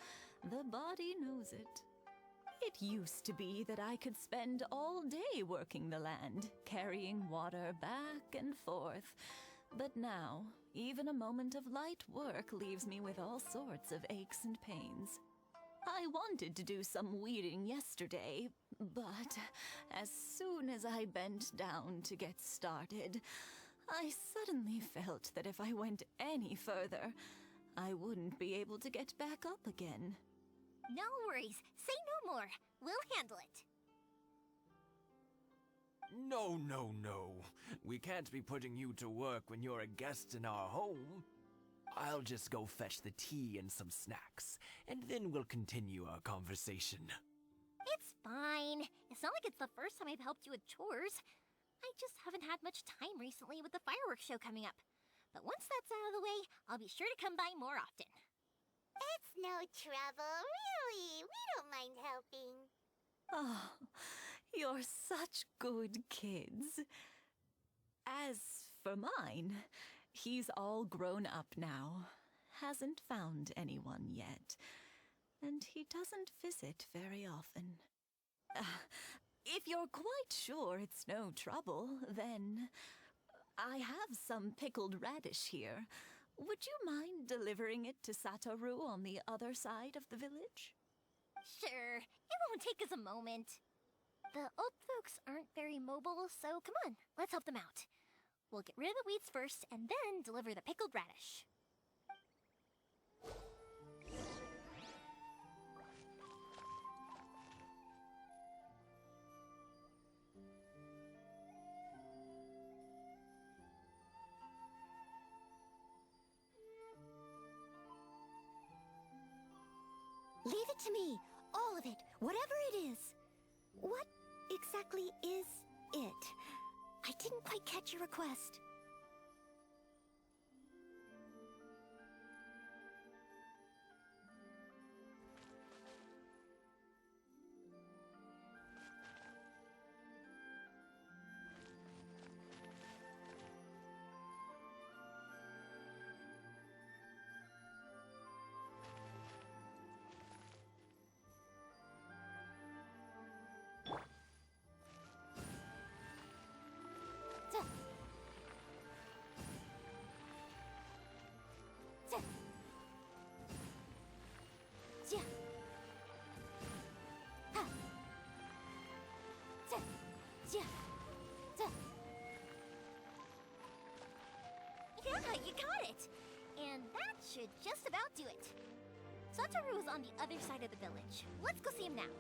The body knows it. It used to be that I could spend all day working the land, carrying water back and forth. But now, Even a moment of light work leaves me with all sorts of aches and pains. I wanted to do some weeding yesterday, but as soon as I bent down to get started, I suddenly felt that if I went any further, I wouldn't be able to get back up again. No worries. Say no more. We'll handle it. No, no, no. We can't be putting you to work when you're a guest in our home. I'll just go fetch the tea and some snacks, and then we'll continue our conversation. It's fine. It's not like it's the first time I've helped you with chores. I just haven't had much time recently with the fireworks show coming up. But once that's out of the way, I'll be sure to come by more often. It's no trouble, really. We don't mind helping. Oh, you're such good kids. As for mine, he's all grown up now, hasn't found anyone yet, and he doesn't visit very often. If you're quite sure it's no trouble, then I have some pickled radish here. Would you mind delivering it to Satoru on the other side of the village? Sure, it won't take us a moment. The old folks aren't very mobile, so come on, let's help them out. We'll get rid of the weeds first, and then deliver the pickled radish. Leave it to me. All of it. Whatever it is. What exactly is it? I didn't quite catch your request. Yeah, you got it! And that should just about do it. Satoru is on the other side of the village. Let's go see him now.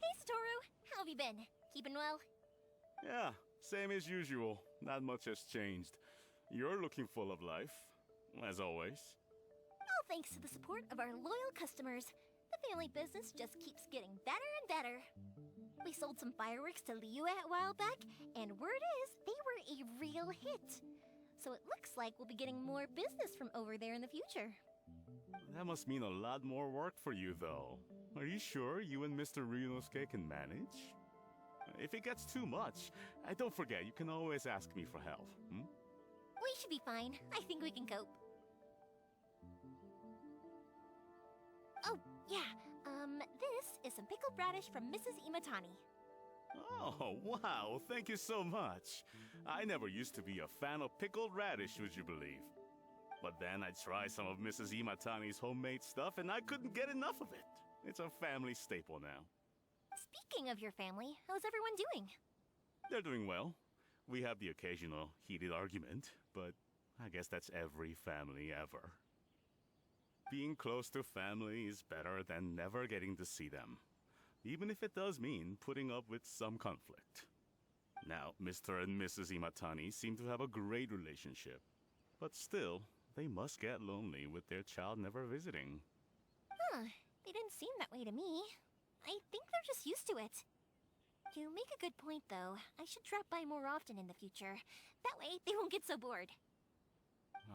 Hey, Satoru! How have you been? Keeping well? Yeah, same as usual. Not much has changed. You're looking full of life, as always. All thanks to the support of our loyal customers, the family business just keeps getting better and better. We sold some fireworks to Liyue a while back, and word is they were a real hit. So it looks like we'll be getting more business from over there in the future. That must mean a lot more work for you, though. Are you sure you and Mr. Ryunosuke can manage? If it gets too much, don't forget, you can always ask me for help, hmm? We should be fine. I think we can cope. Oh, yeah. This is some pickled radish from Mrs. Imatani. Oh, wow, thank you so much. I never used to be a fan of pickled radish, would you believe? But then I tried some of Mrs. Imatani's homemade stuff and I couldn't get enough of it. It's a family staple now. Speaking of your family, how's everyone doing? They're doing well. We have the occasional heated argument, but I guess that's every family ever. Being close to family is better than never getting to see them, even if it does mean putting up with some conflict. Now, Mr. and Mrs. Imatani seem to have a great relationship, but still, they must get lonely with their child never visiting. Huh, they didn't seem that way to me. I think they're just used to it. You make a good point, though. I should drop by more often in the future. That way, they won't get so bored.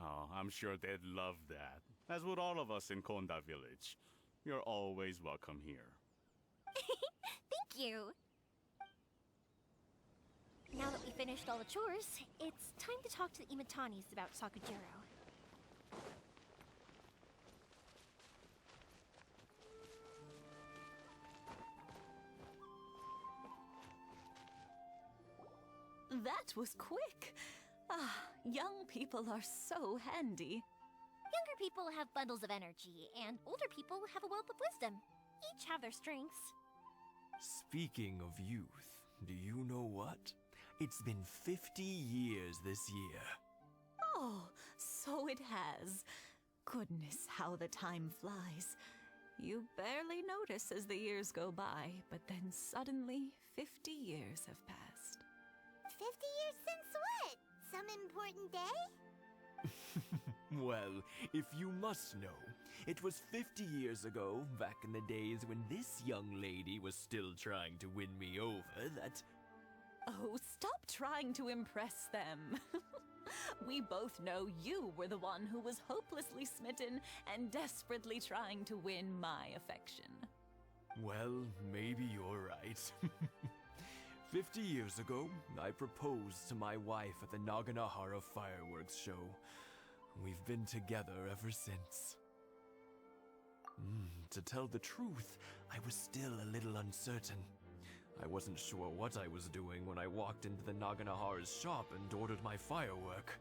Oh, I'm sure they'd love that, as would all of us in Konda Village. You're always welcome here. Thank you! Now that we finished all the chores, it's time to talk to the Imatanis about Sakujiro. That was quick. Ah, young people are so handy. Younger people have bundles of energy, and older people have a wealth of wisdom. Each have their strengths. Speaking of youth, do you know what? It's been 50 years this year. Oh, so it has. Goodness, how the time flies. You barely notice as the years go by, but then suddenly 50 years have passed. 50 years since what? Some important day? Well, if you must know, it was 50 years ago, back in the days when this young lady was still trying to win me over, that... Oh, stop trying to impress them. We both know you were the one who was hopelessly smitten and desperately trying to win my affection. Well, maybe you're right. 50 years ago, I proposed to my wife at the Naganahara fireworks show. We've been together ever since. To tell the truth, I was still a little uncertain. I wasn't sure what I was doing when I walked into the Naganahara's shop and ordered my firework.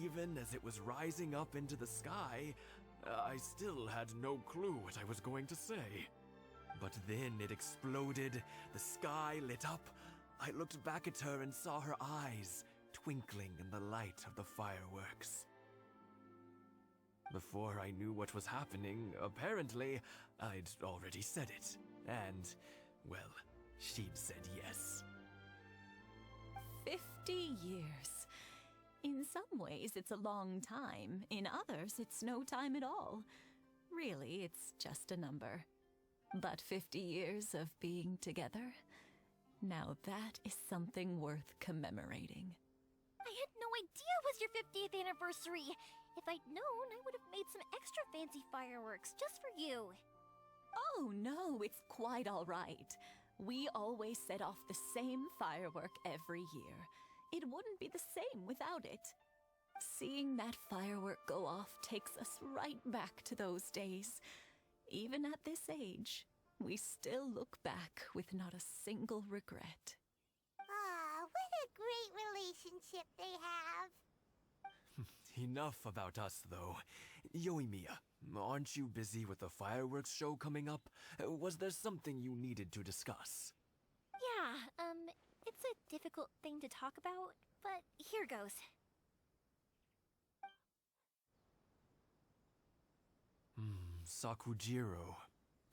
Even as it was rising up into the sky, I still had no clue what I was going to say. But then it exploded, the sky lit up. I looked back at her and saw her eyes twinkling in the light of the fireworks. Before I knew what was happening, apparently, I'd already said it. And, well, she'd said yes. 50 years. In some ways, it's a long time. In others, it's no time at all. Really, it's just a number. But 50 years of being together? Now that is something worth commemorating. I had no idea it was your 50th anniversary. If I'd known, I would have made some extra fancy fireworks just for you. Oh no, it's quite all right. We always set off the same firework every year. It wouldn't be the same without it. Seeing that firework go off takes us right back to those days. Even at this age, we still look back with not a single regret. Ah, what a great relationship they have. Enough about us, though. Yoimiya, aren't you busy with the fireworks show coming up? Was there something you needed to discuss? Yeah, it's a difficult thing to talk about, but here goes. Sakujiro.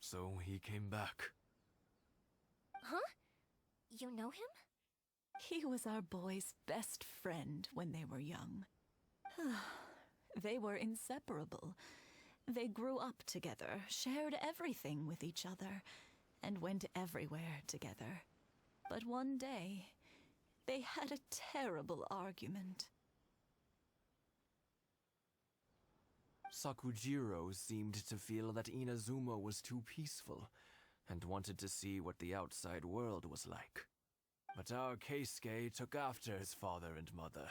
So he came back. Huh? You know him? He was our boy's best friend when they were young. They were inseparable. They grew up together, shared everything with each other, and went everywhere together. But one day, they had a terrible argument. Sakujiro seemed to feel that Inazuma was too peaceful, and wanted to see what the outside world was like. But our Keisuke took after his father and mother.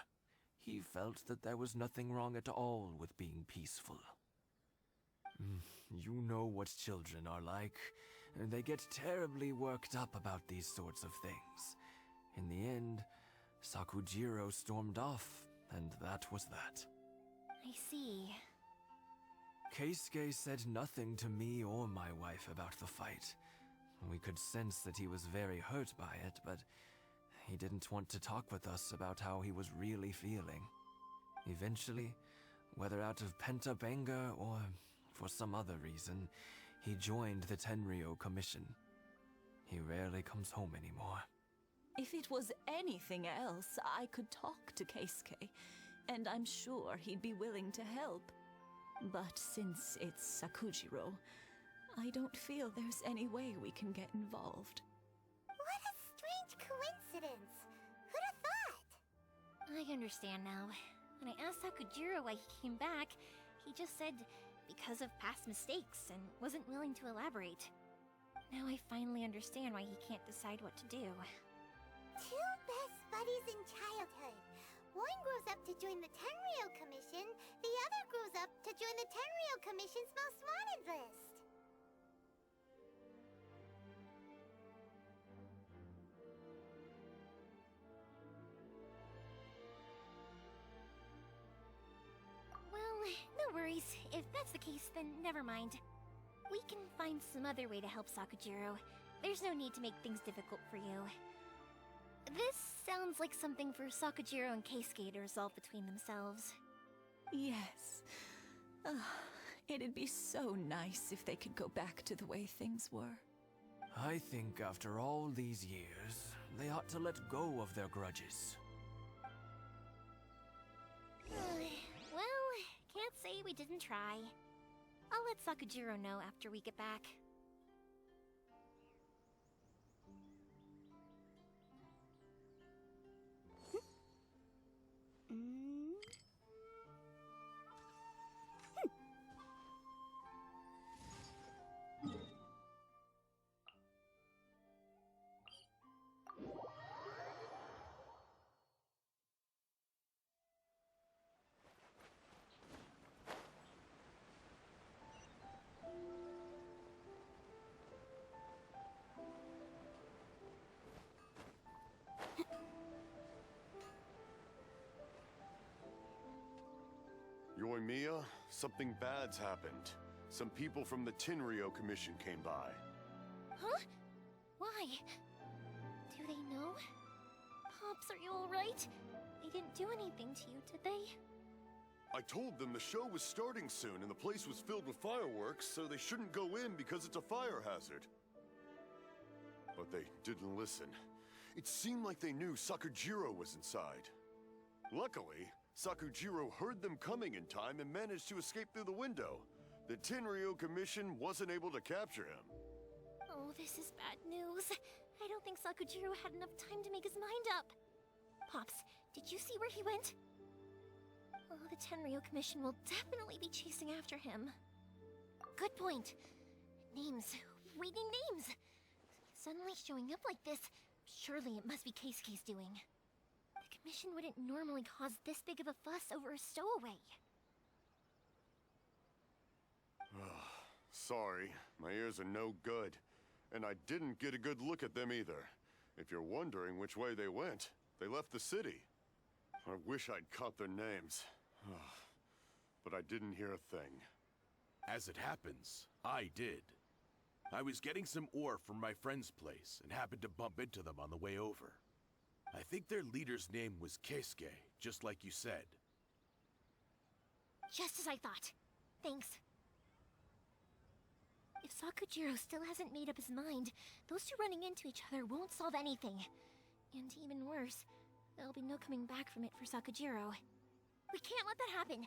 He felt that there was nothing wrong at all with being peaceful. You know what children are like. They get terribly worked up about these sorts of things. In the end, Sakujiro stormed off, and that was that. I see. Keisuke said nothing to me or my wife about the fight. We could sense that he was very hurt by it, but he didn't want to talk with us about how he was really feeling. Eventually, whether out of pent-up anger or for some other reason, he joined the Tenryou Commission. He rarely comes home anymore. If it was anything else, I could talk to Keisuke, and I'm sure he'd be willing to help. But since it's Sakujiro, I don't feel there's any way we can get involved. What a strange coincidence. Who'd have thought? I understand now. When I asked Sakujiro why he came back, he just said because of past mistakes and wasn't willing to elaborate. Now I finally understand why he can't decide what to do. Two best buddies in childhood. One grows up to join the Tenryou Commission, the other grows up to join the Tenryou Commission's most wanted list. Well, no worries. If that's the case, then never mind. We can find some other way to help Sakujiro. There's no need to make things difficult for you. This sounds like something for Sakujiro and Keisuke to resolve between themselves. Yes. It'd be so nice if they could go back to the way things were. I think after all these years, they ought to let go of their grudges. Well, can't say we didn't try. I'll let Sakujiro know after we get back. Yoimiya, something bad's happened. Some people from the Tenryou Commission came by. Huh? Why? Do they know? Pops, are you alright? They didn't do anything to you, did they? I told them the show was starting soon and the place was filled with fireworks, so they shouldn't go in because it's a fire hazard. But they didn't listen. It seemed like they knew Sakujiro was inside. Luckily, Sakujiro heard them coming in time and managed to escape through the window. The Tenryou Commission wasn't able to capture him. Oh, this is bad news. I don't think Sakujiro had enough time to make his mind up. Pops, did you see where he went? Oh, the Tenryou Commission will definitely be chasing after him. Good point. Names. We need names. Suddenly showing up like this, surely it must be Keisuke's doing. The Commission wouldn't normally cause this big of a fuss over a stowaway. Sorry, my ears are no good. And I didn't get a good look at them either. If you're wondering which way they went, they left the city. I wish I'd caught their names. But I didn't hear a thing. As it happens, I did. I was getting some ore from my friend's place and happened to bump into them on the way over. I think their leader's name was Keisuke, just like you said. Just as I thought. Thanks. If Sakujiro still hasn't made up his mind, those two running into each other won't solve anything. And even worse, there'll be no coming back from it for Sakujiro. We can't let that happen.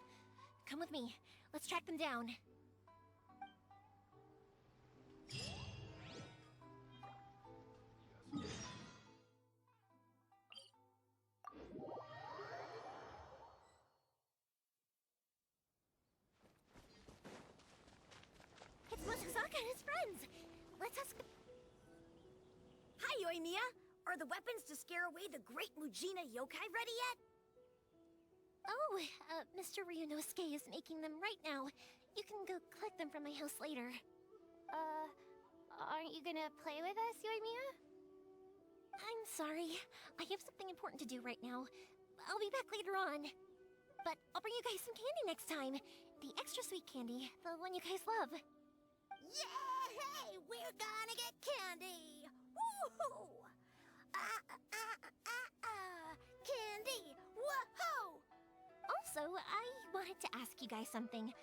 Come with me. Let's track them down. It's Mochizaka and his friends! Let's ask... Hi, Yoimiya! Are the weapons to scare away the great Mujina yokai ready yet? Oh, Mr. Ryunosuke is making them right now. You can go collect them from my house later. Aren't you gonna play with us, Yoimiya? I'm sorry. I have something important to do right now. I'll be back later on. But I'll bring you guys some candy next time. The extra sweet candy, the one you guys love. Yay! We're gonna get candy! Woohoo! Candy! Woohoo! Also, I wanted to ask you guys something.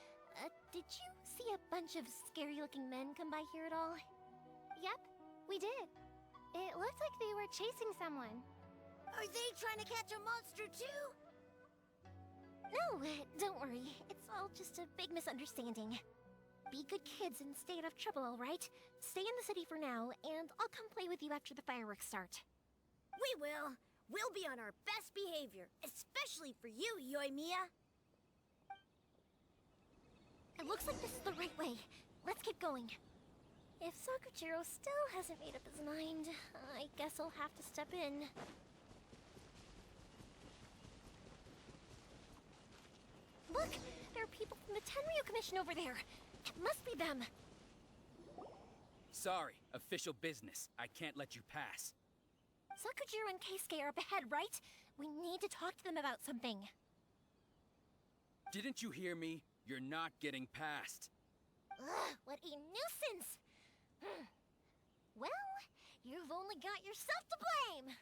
Did you see a bunch of scary-looking men come by here at all? Yep, we did. It looked like they were chasing someone. Are they trying to catch a monster too? No, don't worry. It's all just a big misunderstanding. Be good kids and stay out of trouble, alright? Stay in the city for now, and I'll come play with you after the fireworks start. We will. We'll be on our best behavior, especially for you, Yoimiya. It looks like this is the right way. Let's keep going. If Sakujiro still hasn't made up his mind, I guess I'll have to step in. Look! There are people from the Tenryu Commission over there! It must be them! Sorry, official business. I can't let you pass. Sakujiro and Keisuke are up ahead, right? We need to talk to them about something. Didn't you hear me? You're not getting past. Ugh, what a nuisance! Well, you've only got yourself to blame!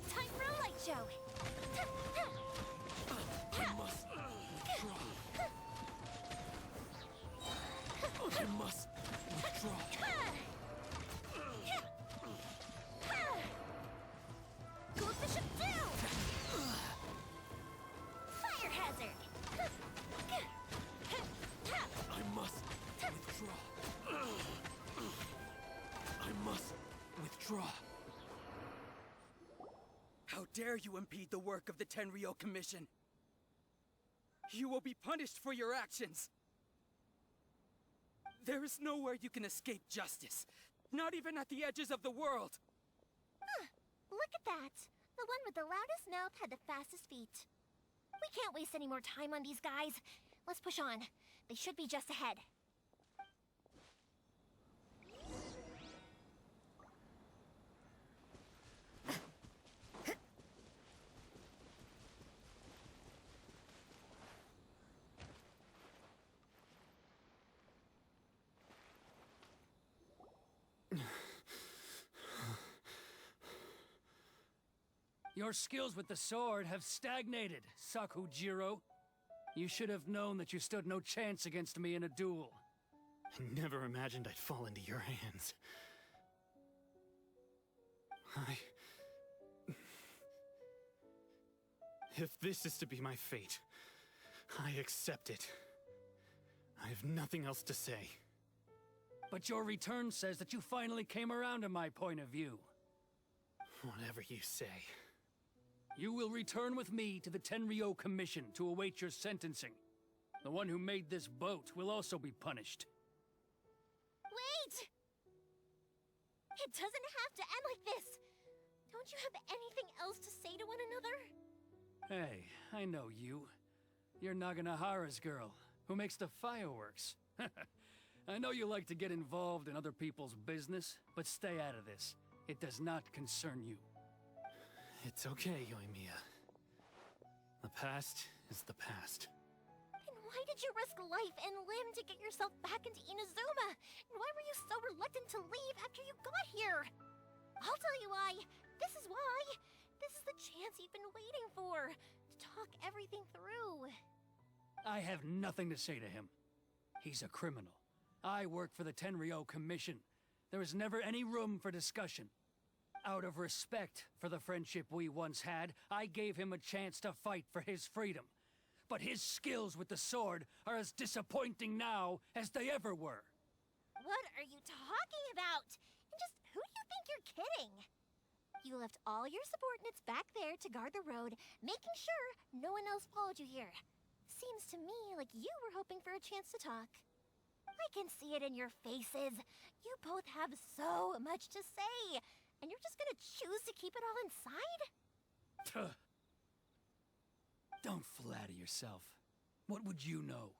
Time for a light show! I must withdraw. Coefficient 2! Fire hazard! I must withdraw. I must withdraw. How dare you impede the work of the Tenryo Commission? You will be punished for your actions. There is nowhere you can escape justice. Not even at the edges of the world. Huh, look at that. The one with the loudest mouth had the fastest feet. We can't waste any more time on these guys. Let's push on. They should be just ahead. Your skills with the sword have stagnated, Sakujiro. You should have known that you stood no chance against me in a duel. I never imagined I'd fall into your hands. If this is to be my fate, I accept it. I have nothing else to say. But your return says that you finally came around to my point of view. Whatever you say. You will return with me to the Tenryo Commission to await your sentencing. The one who made this boat will also be punished. Wait! It doesn't have to end like this! Don't you have anything else to say to one another? Hey, I know you. You're Naganohara's girl, who makes the fireworks. I know you like to get involved in other people's business, but stay out of this. It does not concern you. It's okay, Yoimiya. The past is the past. And why did you risk life and limb to get yourself back into Inazuma? And why were you so reluctant to leave after you got here? I'll tell you why. This is why. This is the chance you've been waiting for. To talk everything through. I have nothing to say to him. He's a criminal. I work for the Tenryo Commission. There is never any room for discussion. Out of respect for the friendship we once had, I gave him a chance to fight for his freedom. But his skills with the sword are as disappointing now as they ever were. What are you talking about? And just who do you think you're kidding? You left all your subordinates back there to guard the road, making sure no one else followed you here. Seems to me like you were hoping for a chance to talk. I can see it in your faces. You both have so much to say. And you're just gonna choose to keep it all inside? Don't flatter yourself. What would you know?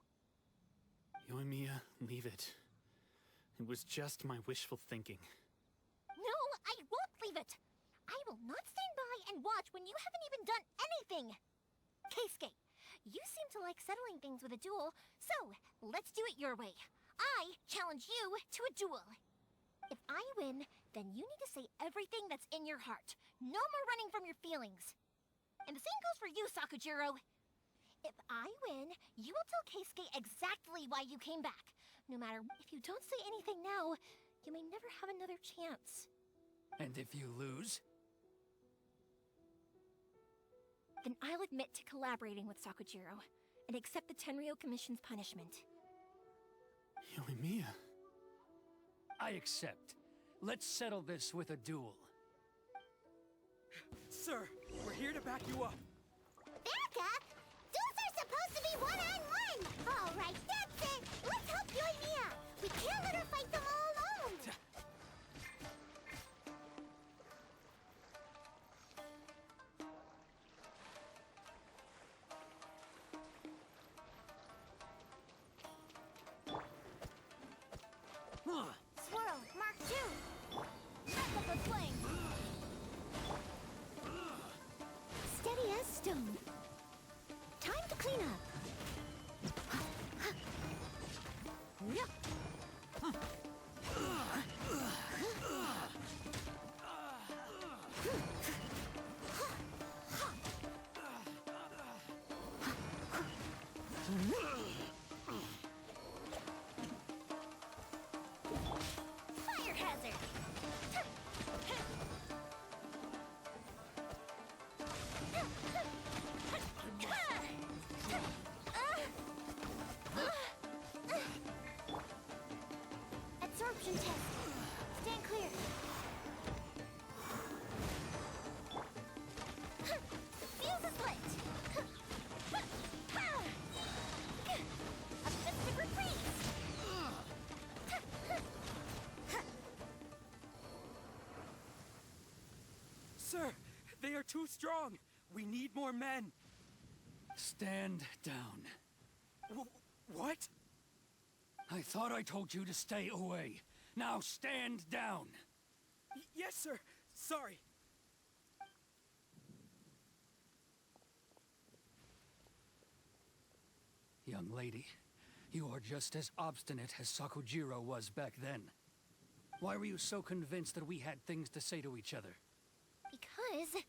Yoimiya, leave it. It was just my wishful thinking. No, I won't leave it! I will not stand by and watch when you haven't even done anything! Keisuke, you seem to like settling things with a duel, so let's do it your way. I challenge you to a duel. If I win, then you need to say everything that's in your heart. No more running from your feelings. And the same goes for you, Sakujiro. If I win, you will tell Keisuke exactly why you came back. No matter if you don't say anything now, you may never have another chance. And if you lose? Then I'll admit to collaborating with Sakujiro, and accept the Tenryou Commission's punishment. Yoimiya. I accept. Let's settle this with a duel. Sir, we're here to back you up. Back up? Duels are supposed to be one-on-one! Alright, that's it! Let's help Yoimiya! We can't let her fight them all alone! Swirl, Mark 2! Back up the flame! Steady as stone. Time to clean up. Yep. Fire hazard! Absorption test. Stand clear. The fuse is lit! A festive reprise! Sir, they are too strong. We need more men. Stand down. What? I thought I told you to stay away. Now stand down. Yes, sir. Sorry. Young lady, you are just as obstinate as Sakujiro was back then. Why were you so convinced that we had things to say to each other? Because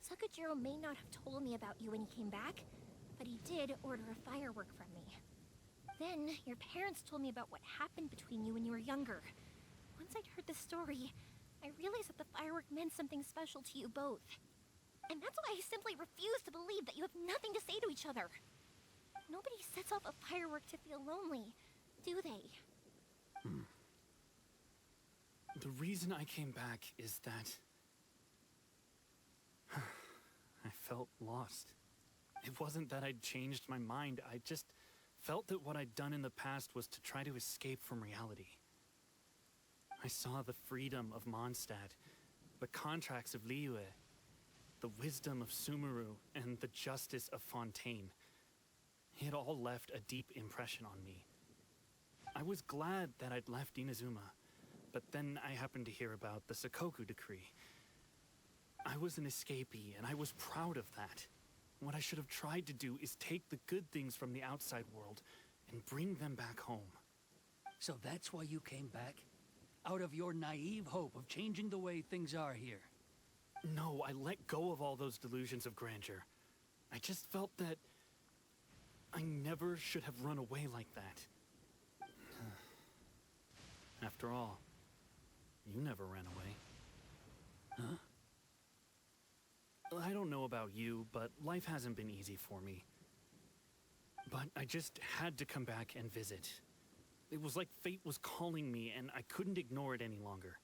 Sakujiro may not have told me about you when he came back, but he did order a firework from me. Then, your parents told me about what happened between you when you were younger. Once I'd heard the story, I realized that the firework meant something special to you both. And that's why I simply refuse to believe that you have nothing to say to each other. Nobody sets off a firework to feel lonely, do they? The reason I came back is that I felt lost. It wasn't that I'd changed my mind, I just felt that what I'd done in the past was to try to escape from reality. I saw the freedom of Mondstadt, the contracts of Liyue, the wisdom of Sumeru, and the justice of Fontaine. It all left a deep impression on me. I was glad that I'd left Inazuma, but then I happened to hear about the Sakoku decree. I was an escapee, and I was proud of that. What I should have tried to do is take the good things from the outside world and bring them back home. So that's why you came back? Out of your naive hope of changing the way things are here? No, I let go of all those delusions of grandeur. I just felt that I never should have run away like that. After all, you never ran away. Huh? I don't know about you, but life hasn't been easy for me. But I just had to come back and visit. It was like fate was calling me, and I couldn't ignore it any longer.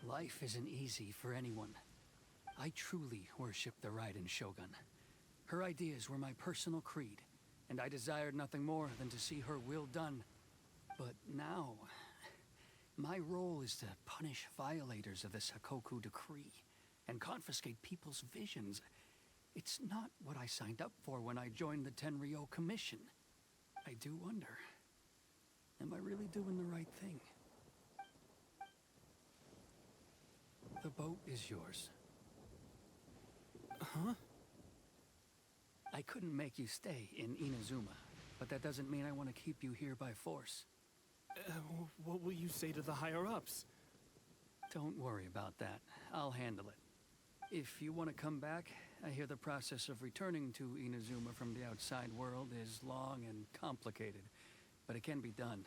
Life isn't easy for anyone. I truly worship the Raiden Shogun. Her ideas were my personal creed, and I desired nothing more than to see her will done. But now, my role is to punish violators of the Sakoku decree and confiscate people's visions. It's not what I signed up for when I joined the Tenryou Commission. I do wonder, am I really doing the right thing? The boat is yours. Huh? I couldn't make you stay in Inazuma, but that doesn't mean I want to keep you here by force. What will you say to the higher-ups? Don't worry about that. I'll handle it. If you want to come back, I hear the process of returning to Inazuma from the outside world is long and complicated, but it can be done.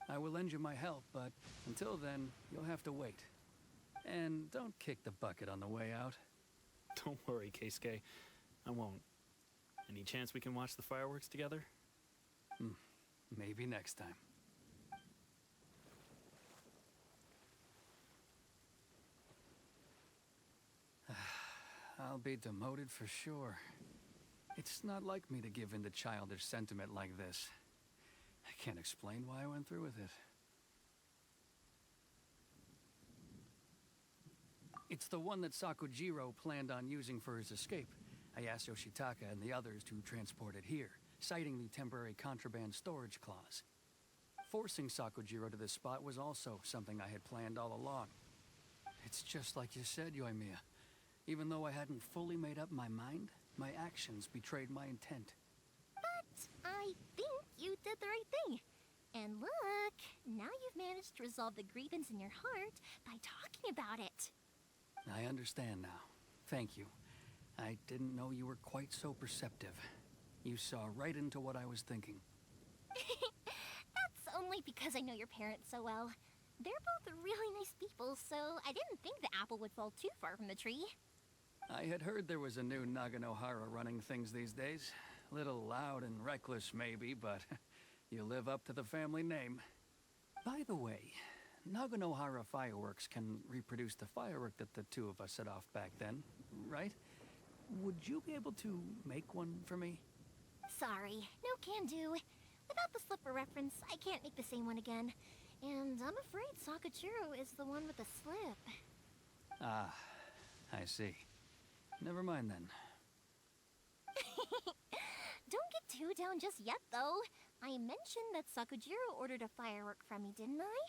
I will lend you my help, but until then, you'll have to wait. And don't kick the bucket on the way out. Don't worry, Keisuke. I won't. Any chance we can watch the fireworks together? Maybe next time. I'll be demoted for sure. It's not like me to give in to childish sentiment like this. I can't explain why I went through with it. It's the one that Sakujiro planned on using for his escape. I asked Yoshitaka and the others to transport it here, citing the temporary contraband storage clause. Forcing Sakujiro to this spot was also something I had planned all along. It's just like you said, Yoimiya. Even though I hadn't fully made up my mind, my actions betrayed my intent. But I think you did the right thing. And look, now you've managed to resolve the grievance in your heart by talking about it. I understand now. Thank you. I didn't know you were quite so perceptive. You saw right into what I was thinking. That's only because I know your parents so well. They're both really nice people, so I didn't think the apple would fall too far from the tree. I had heard there was a new Naganohara running things these days. Little loud and reckless, maybe, but you live up to the family name. By the way, Naganohara fireworks can reproduce the firework that the two of us set off back then, right? Would you be able to make one for me? Sorry, no can do. Without the slipper reference, I can't make the same one again. And I'm afraid Sakujiro is the one with the slip. Ah, I see. Never mind then. Don't get too down just yet, though. I mentioned that Sakujiro ordered a firework from me, didn't I?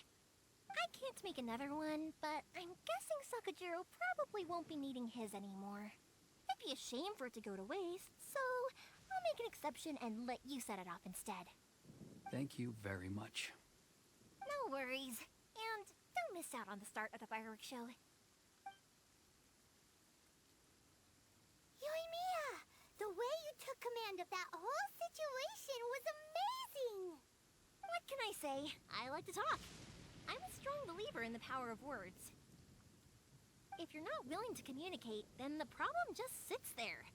I can't make another one, but I'm guessing Sakujiro probably won't be needing his anymore. It'd be a shame for it to go to waste, so I'll make an exception and let you set it off instead. Thank you very much. No worries. And don't miss out on the start of the fireworks show. Yoimiya, the way you took command of that whole situation was amazing! What can I say? I like to talk. I'm a strong believer in the power of words. If you're not willing to communicate, then the problem just sits there.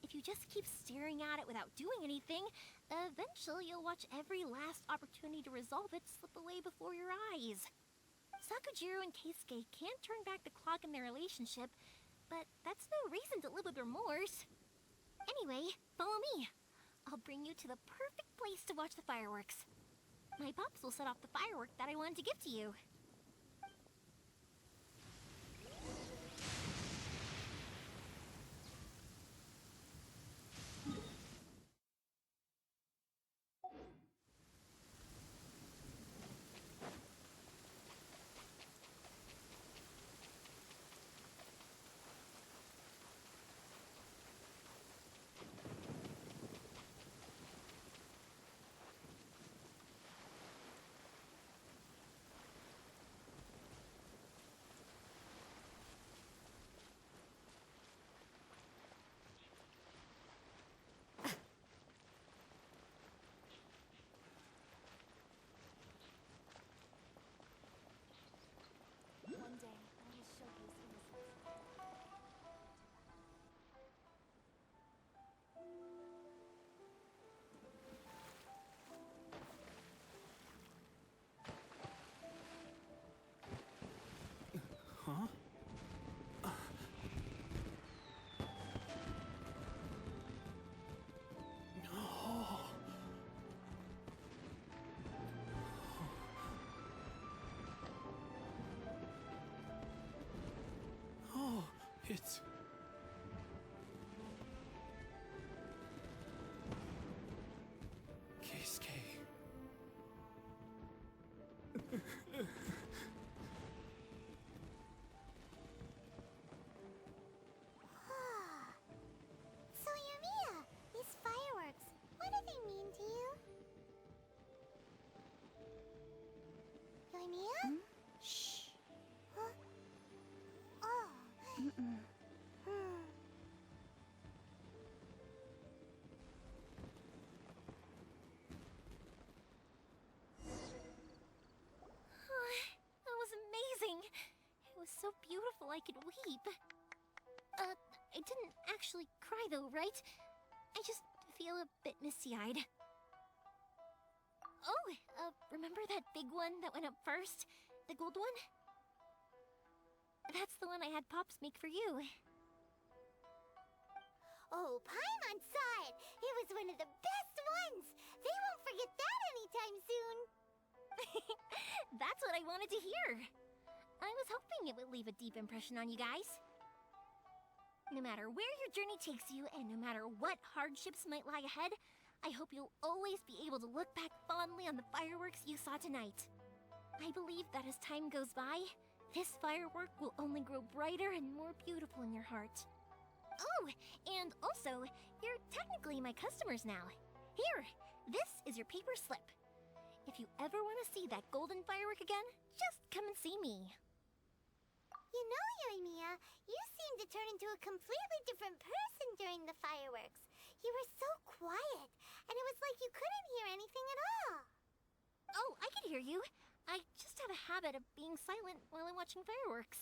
If you just keep staring at it without doing anything, eventually you'll watch every last opportunity to resolve it slip away before your eyes. Sakujiro and Keisuke can't turn back the clock in their relationship, but that's no reason to live with remorse. Anyway, follow me. I'll bring you to the perfect place to watch the fireworks. My pops will set off the firework that I wanted to give to you. One day, I will showcase innocence. Huh? Oh, it's... Keisuke. So, Yoimiya, these fireworks, what do they mean to you? Yoimiya? Shh. Huh? Oh. That was amazing. It was so beautiful I could weep. I didn't actually cry though, right? I just feel a bit misty-eyed. Oh, remember that big one that went up first? The gold one? That's the one I had Pops make for you. Oh, Paimon saw it! It was one of the best ones! They won't forget that anytime soon! That's what I wanted to hear. I was hoping it would leave a deep impression on you guys. No matter where your journey takes you, and no matter what hardships might lie ahead, I hope you'll always be able to look back fondly on the fireworks you saw tonight. I believe that as time goes by, this firework will only grow brighter and more beautiful in your heart. Oh, and also, you're technically my customers now. Here, this is your paper slip. If you ever want to see that golden firework again, just come and see me. You know, Yoimiya, you seemed to turn into a completely different person during the fireworks. You were so quiet, and it was like you couldn't hear anything at all. Oh, I can hear you. I just have a habit of being silent while I'm watching fireworks.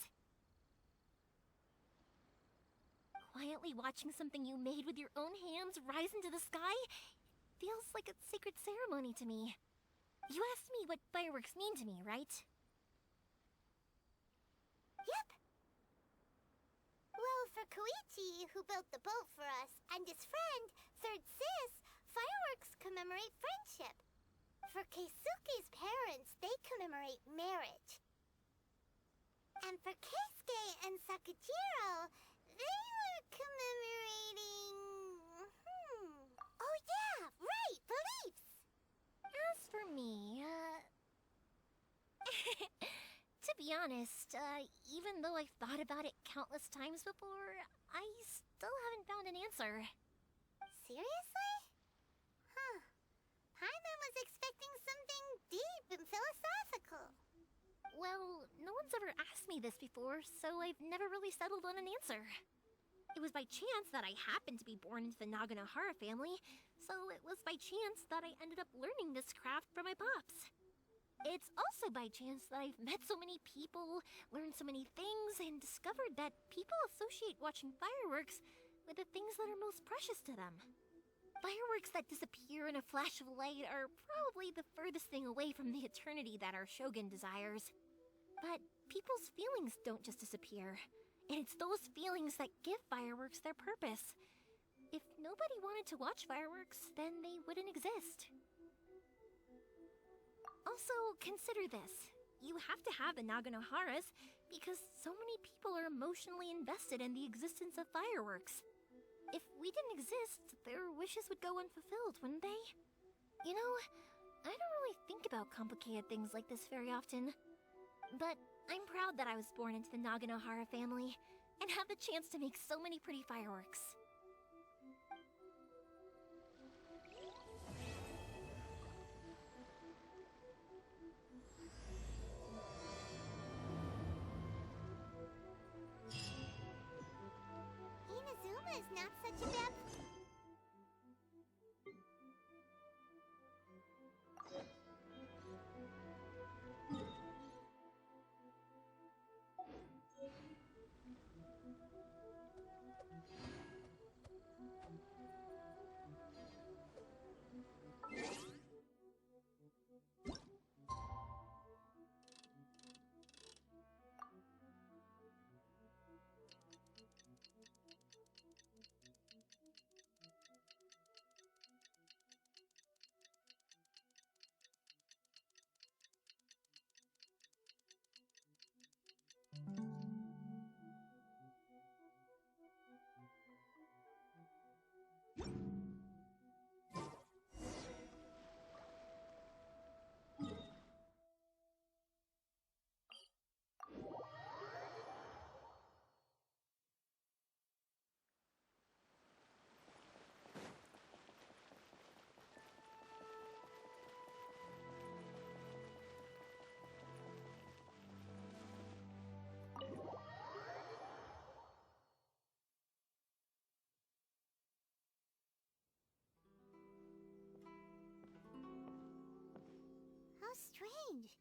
Quietly watching something you made with your own hands rise into the sky feels like a sacred ceremony to me. You asked me what fireworks mean to me, right? Yep. Well, for Koichi, who built the boat for us, and his friend, Third Sis, fireworks commemorate friendship. For Keisuke's parents, they commemorate marriage. And for Keisuke and Sakujiro, they were commemorating... Oh yeah, right, beliefs! As for me, to be honest, even though I've thought about it countless times before, I still haven't found an answer. Seriously? Huh. Paimon was expecting something deep and philosophical. Well, no one's ever asked me this before, so I've never really settled on an answer. It was by chance that I happened to be born into the Naganohara family, so it was by chance that I ended up learning this craft from my pops. It's also by chance that I've met so many people, learned so many things, and discovered that people associate watching fireworks with the things that are most precious to them. Fireworks that disappear in a flash of light are probably the furthest thing away from the eternity that our shogun desires. But people's feelings don't just disappear, and it's those feelings that give fireworks their purpose. If nobody wanted to watch fireworks, then they wouldn't exist. Also, consider this. You have to have the Naganoharas because so many people are emotionally invested in the existence of fireworks. If we didn't exist, their wishes would go unfulfilled, wouldn't they? You know, I don't really think about complicated things like this very often. But I'm proud that I was born into the Naganohara family and have the chance to make so many pretty fireworks. Inazuma is not such a bad... How strange.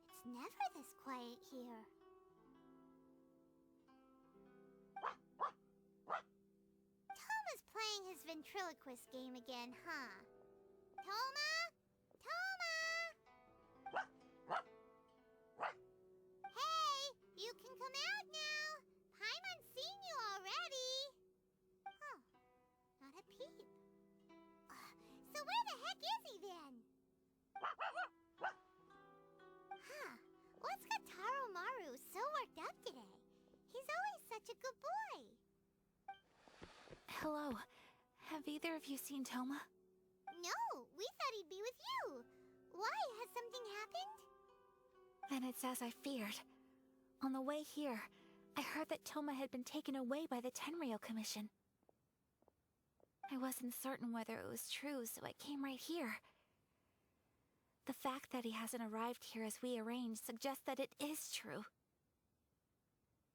It's never this quiet here. ventriloquist game again, huh? Toma? Toma! Hey, you can come out now. Paimon's seen you already. Oh, not a peep. So where the heck is he then? Huh, what's got Taro Maru so worked up today? He's always such a good boy. Hello. Have either of you seen Toma? No, we thought he'd be with you. Why? Has something happened? Then it's as I feared. On the way here, I heard that Toma had been taken away by the Tenryou Commission. I wasn't certain whether it was true, so I came right here. The fact that he hasn't arrived here as we arranged suggests that it is true.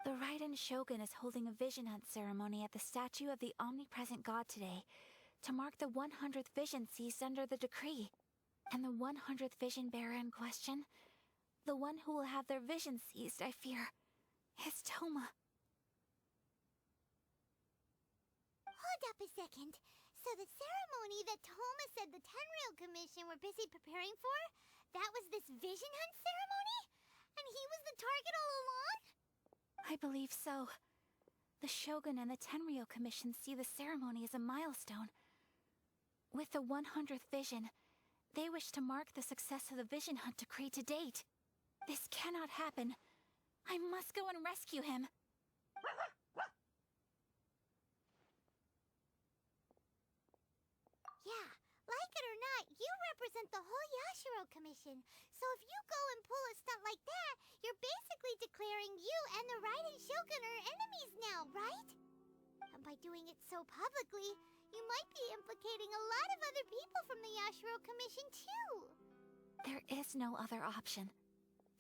The Raiden Shogun is holding a vision hunt ceremony at the statue of the omnipresent god today to mark the 100th vision seized under the decree. And the 100th vision bearer in question, the one who will have their vision seized, I fear, is Toma. Hold up a second. So the ceremony that Toma said the Tenryou Commission were busy preparing for, that was this vision hunt ceremony? And he was the target all along? I believe so. The Shogun and the Tenryou Commission see the ceremony as a milestone. With the 100th vision, they wish to mark the success of the vision hunt decree to date. This cannot happen. I must go and rescue him. Yeah, like it or not, you represent the whole Yashiro Commission. So if you go and pull a stunt like that, you're basically declaring you and the Raiden Shogun are enemies now, right? And by doing it so publicly, you might be implicating a lot of other people from the Yashiro Commission too. There is no other option.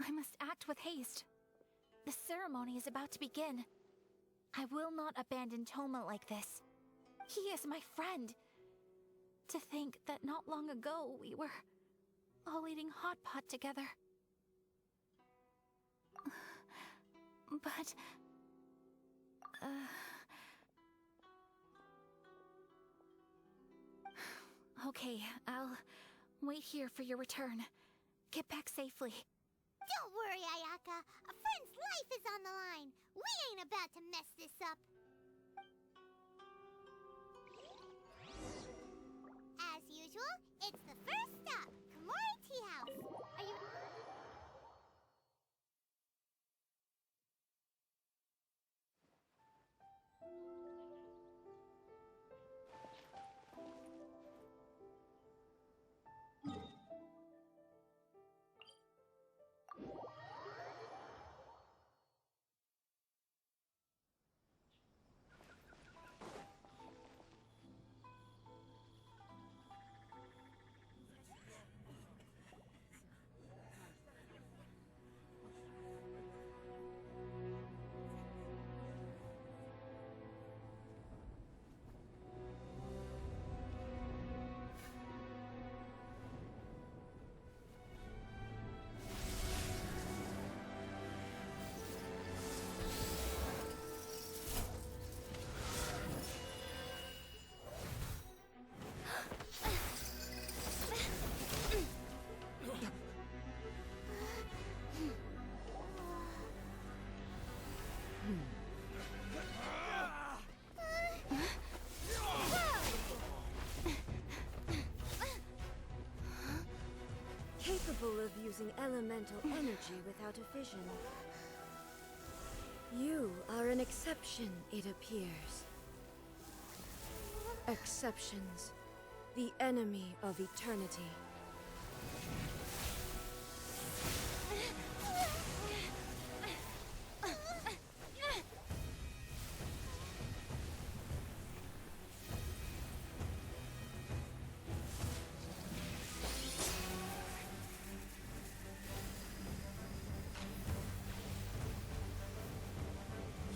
I must act with haste. The ceremony is about to begin. I will not abandon Toma like this. He is my friend. To think that not long ago we were all eating hot pot together. But... Okay, I'll wait here for your return. Get back safely. Don't worry, Ayaka. A friend's life is on the line. We ain't about to mess this up. As usual, it's the first stop, Komori Tea House. Are you... Capable of using elemental energy without a vision. You are an exception, it appears. Exceptions, the enemy of eternity.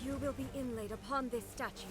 You will be inlaid upon this statue.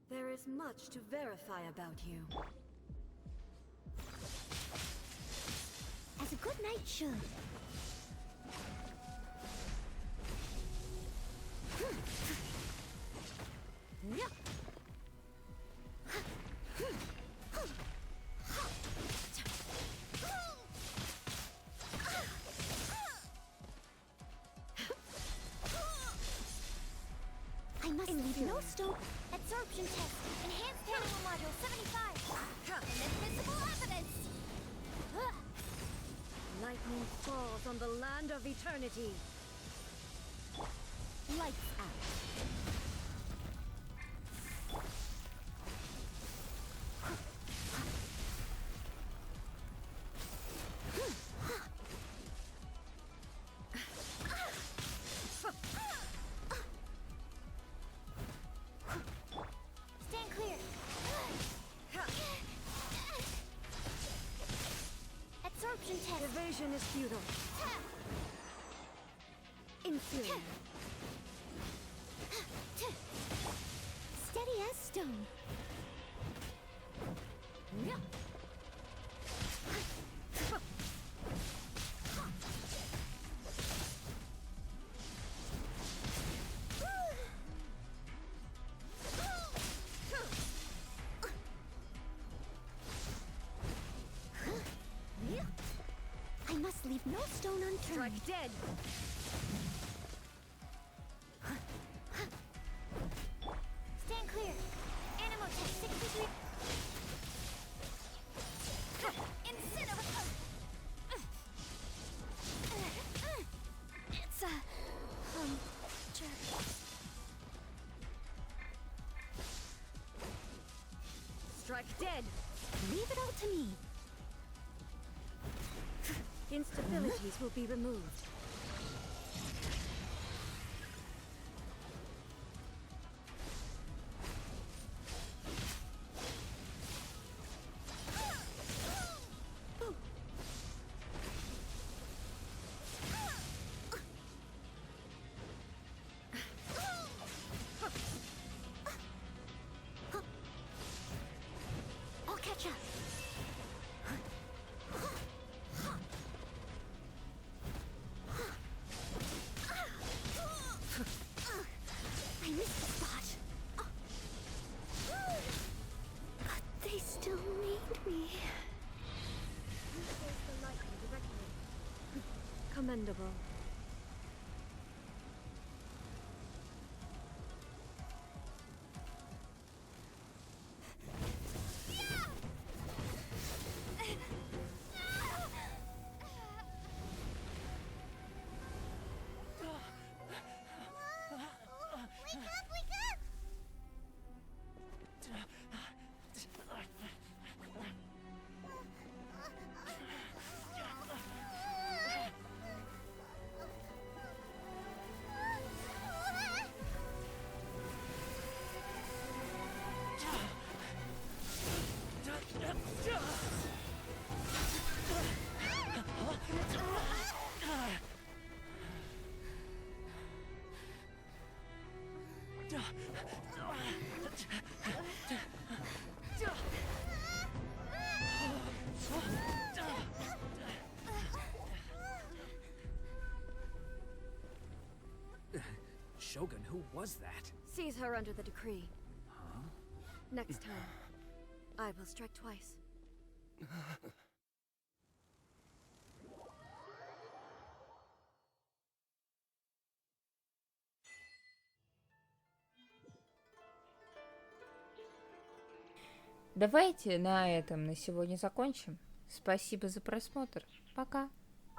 There is much to verify about you. As a good knight should. I must leave no stone. Absorption test. Enhanced animal module 75. Invisible evidence. Lightning falls on the land of eternity. Lights out. Stand clear. Absorption test. Evasion is futile. Inferior. Steady as stone. I must leave no stone unturned. Strike dead. Stand clear. Animal test 63. Incinerate. It's a jerk. Strike dead. Leave it all to me. Instabilities will be removed. I'll catch up. I missed the spot. But they still need me. Face the lightning directly. Commendable. Wake up! Shogun, who was that? Seize her under the decree. Huh? Next time, I will strike twice. Давайте на этом на сегодня закончим. Спасибо за просмотр. Пока.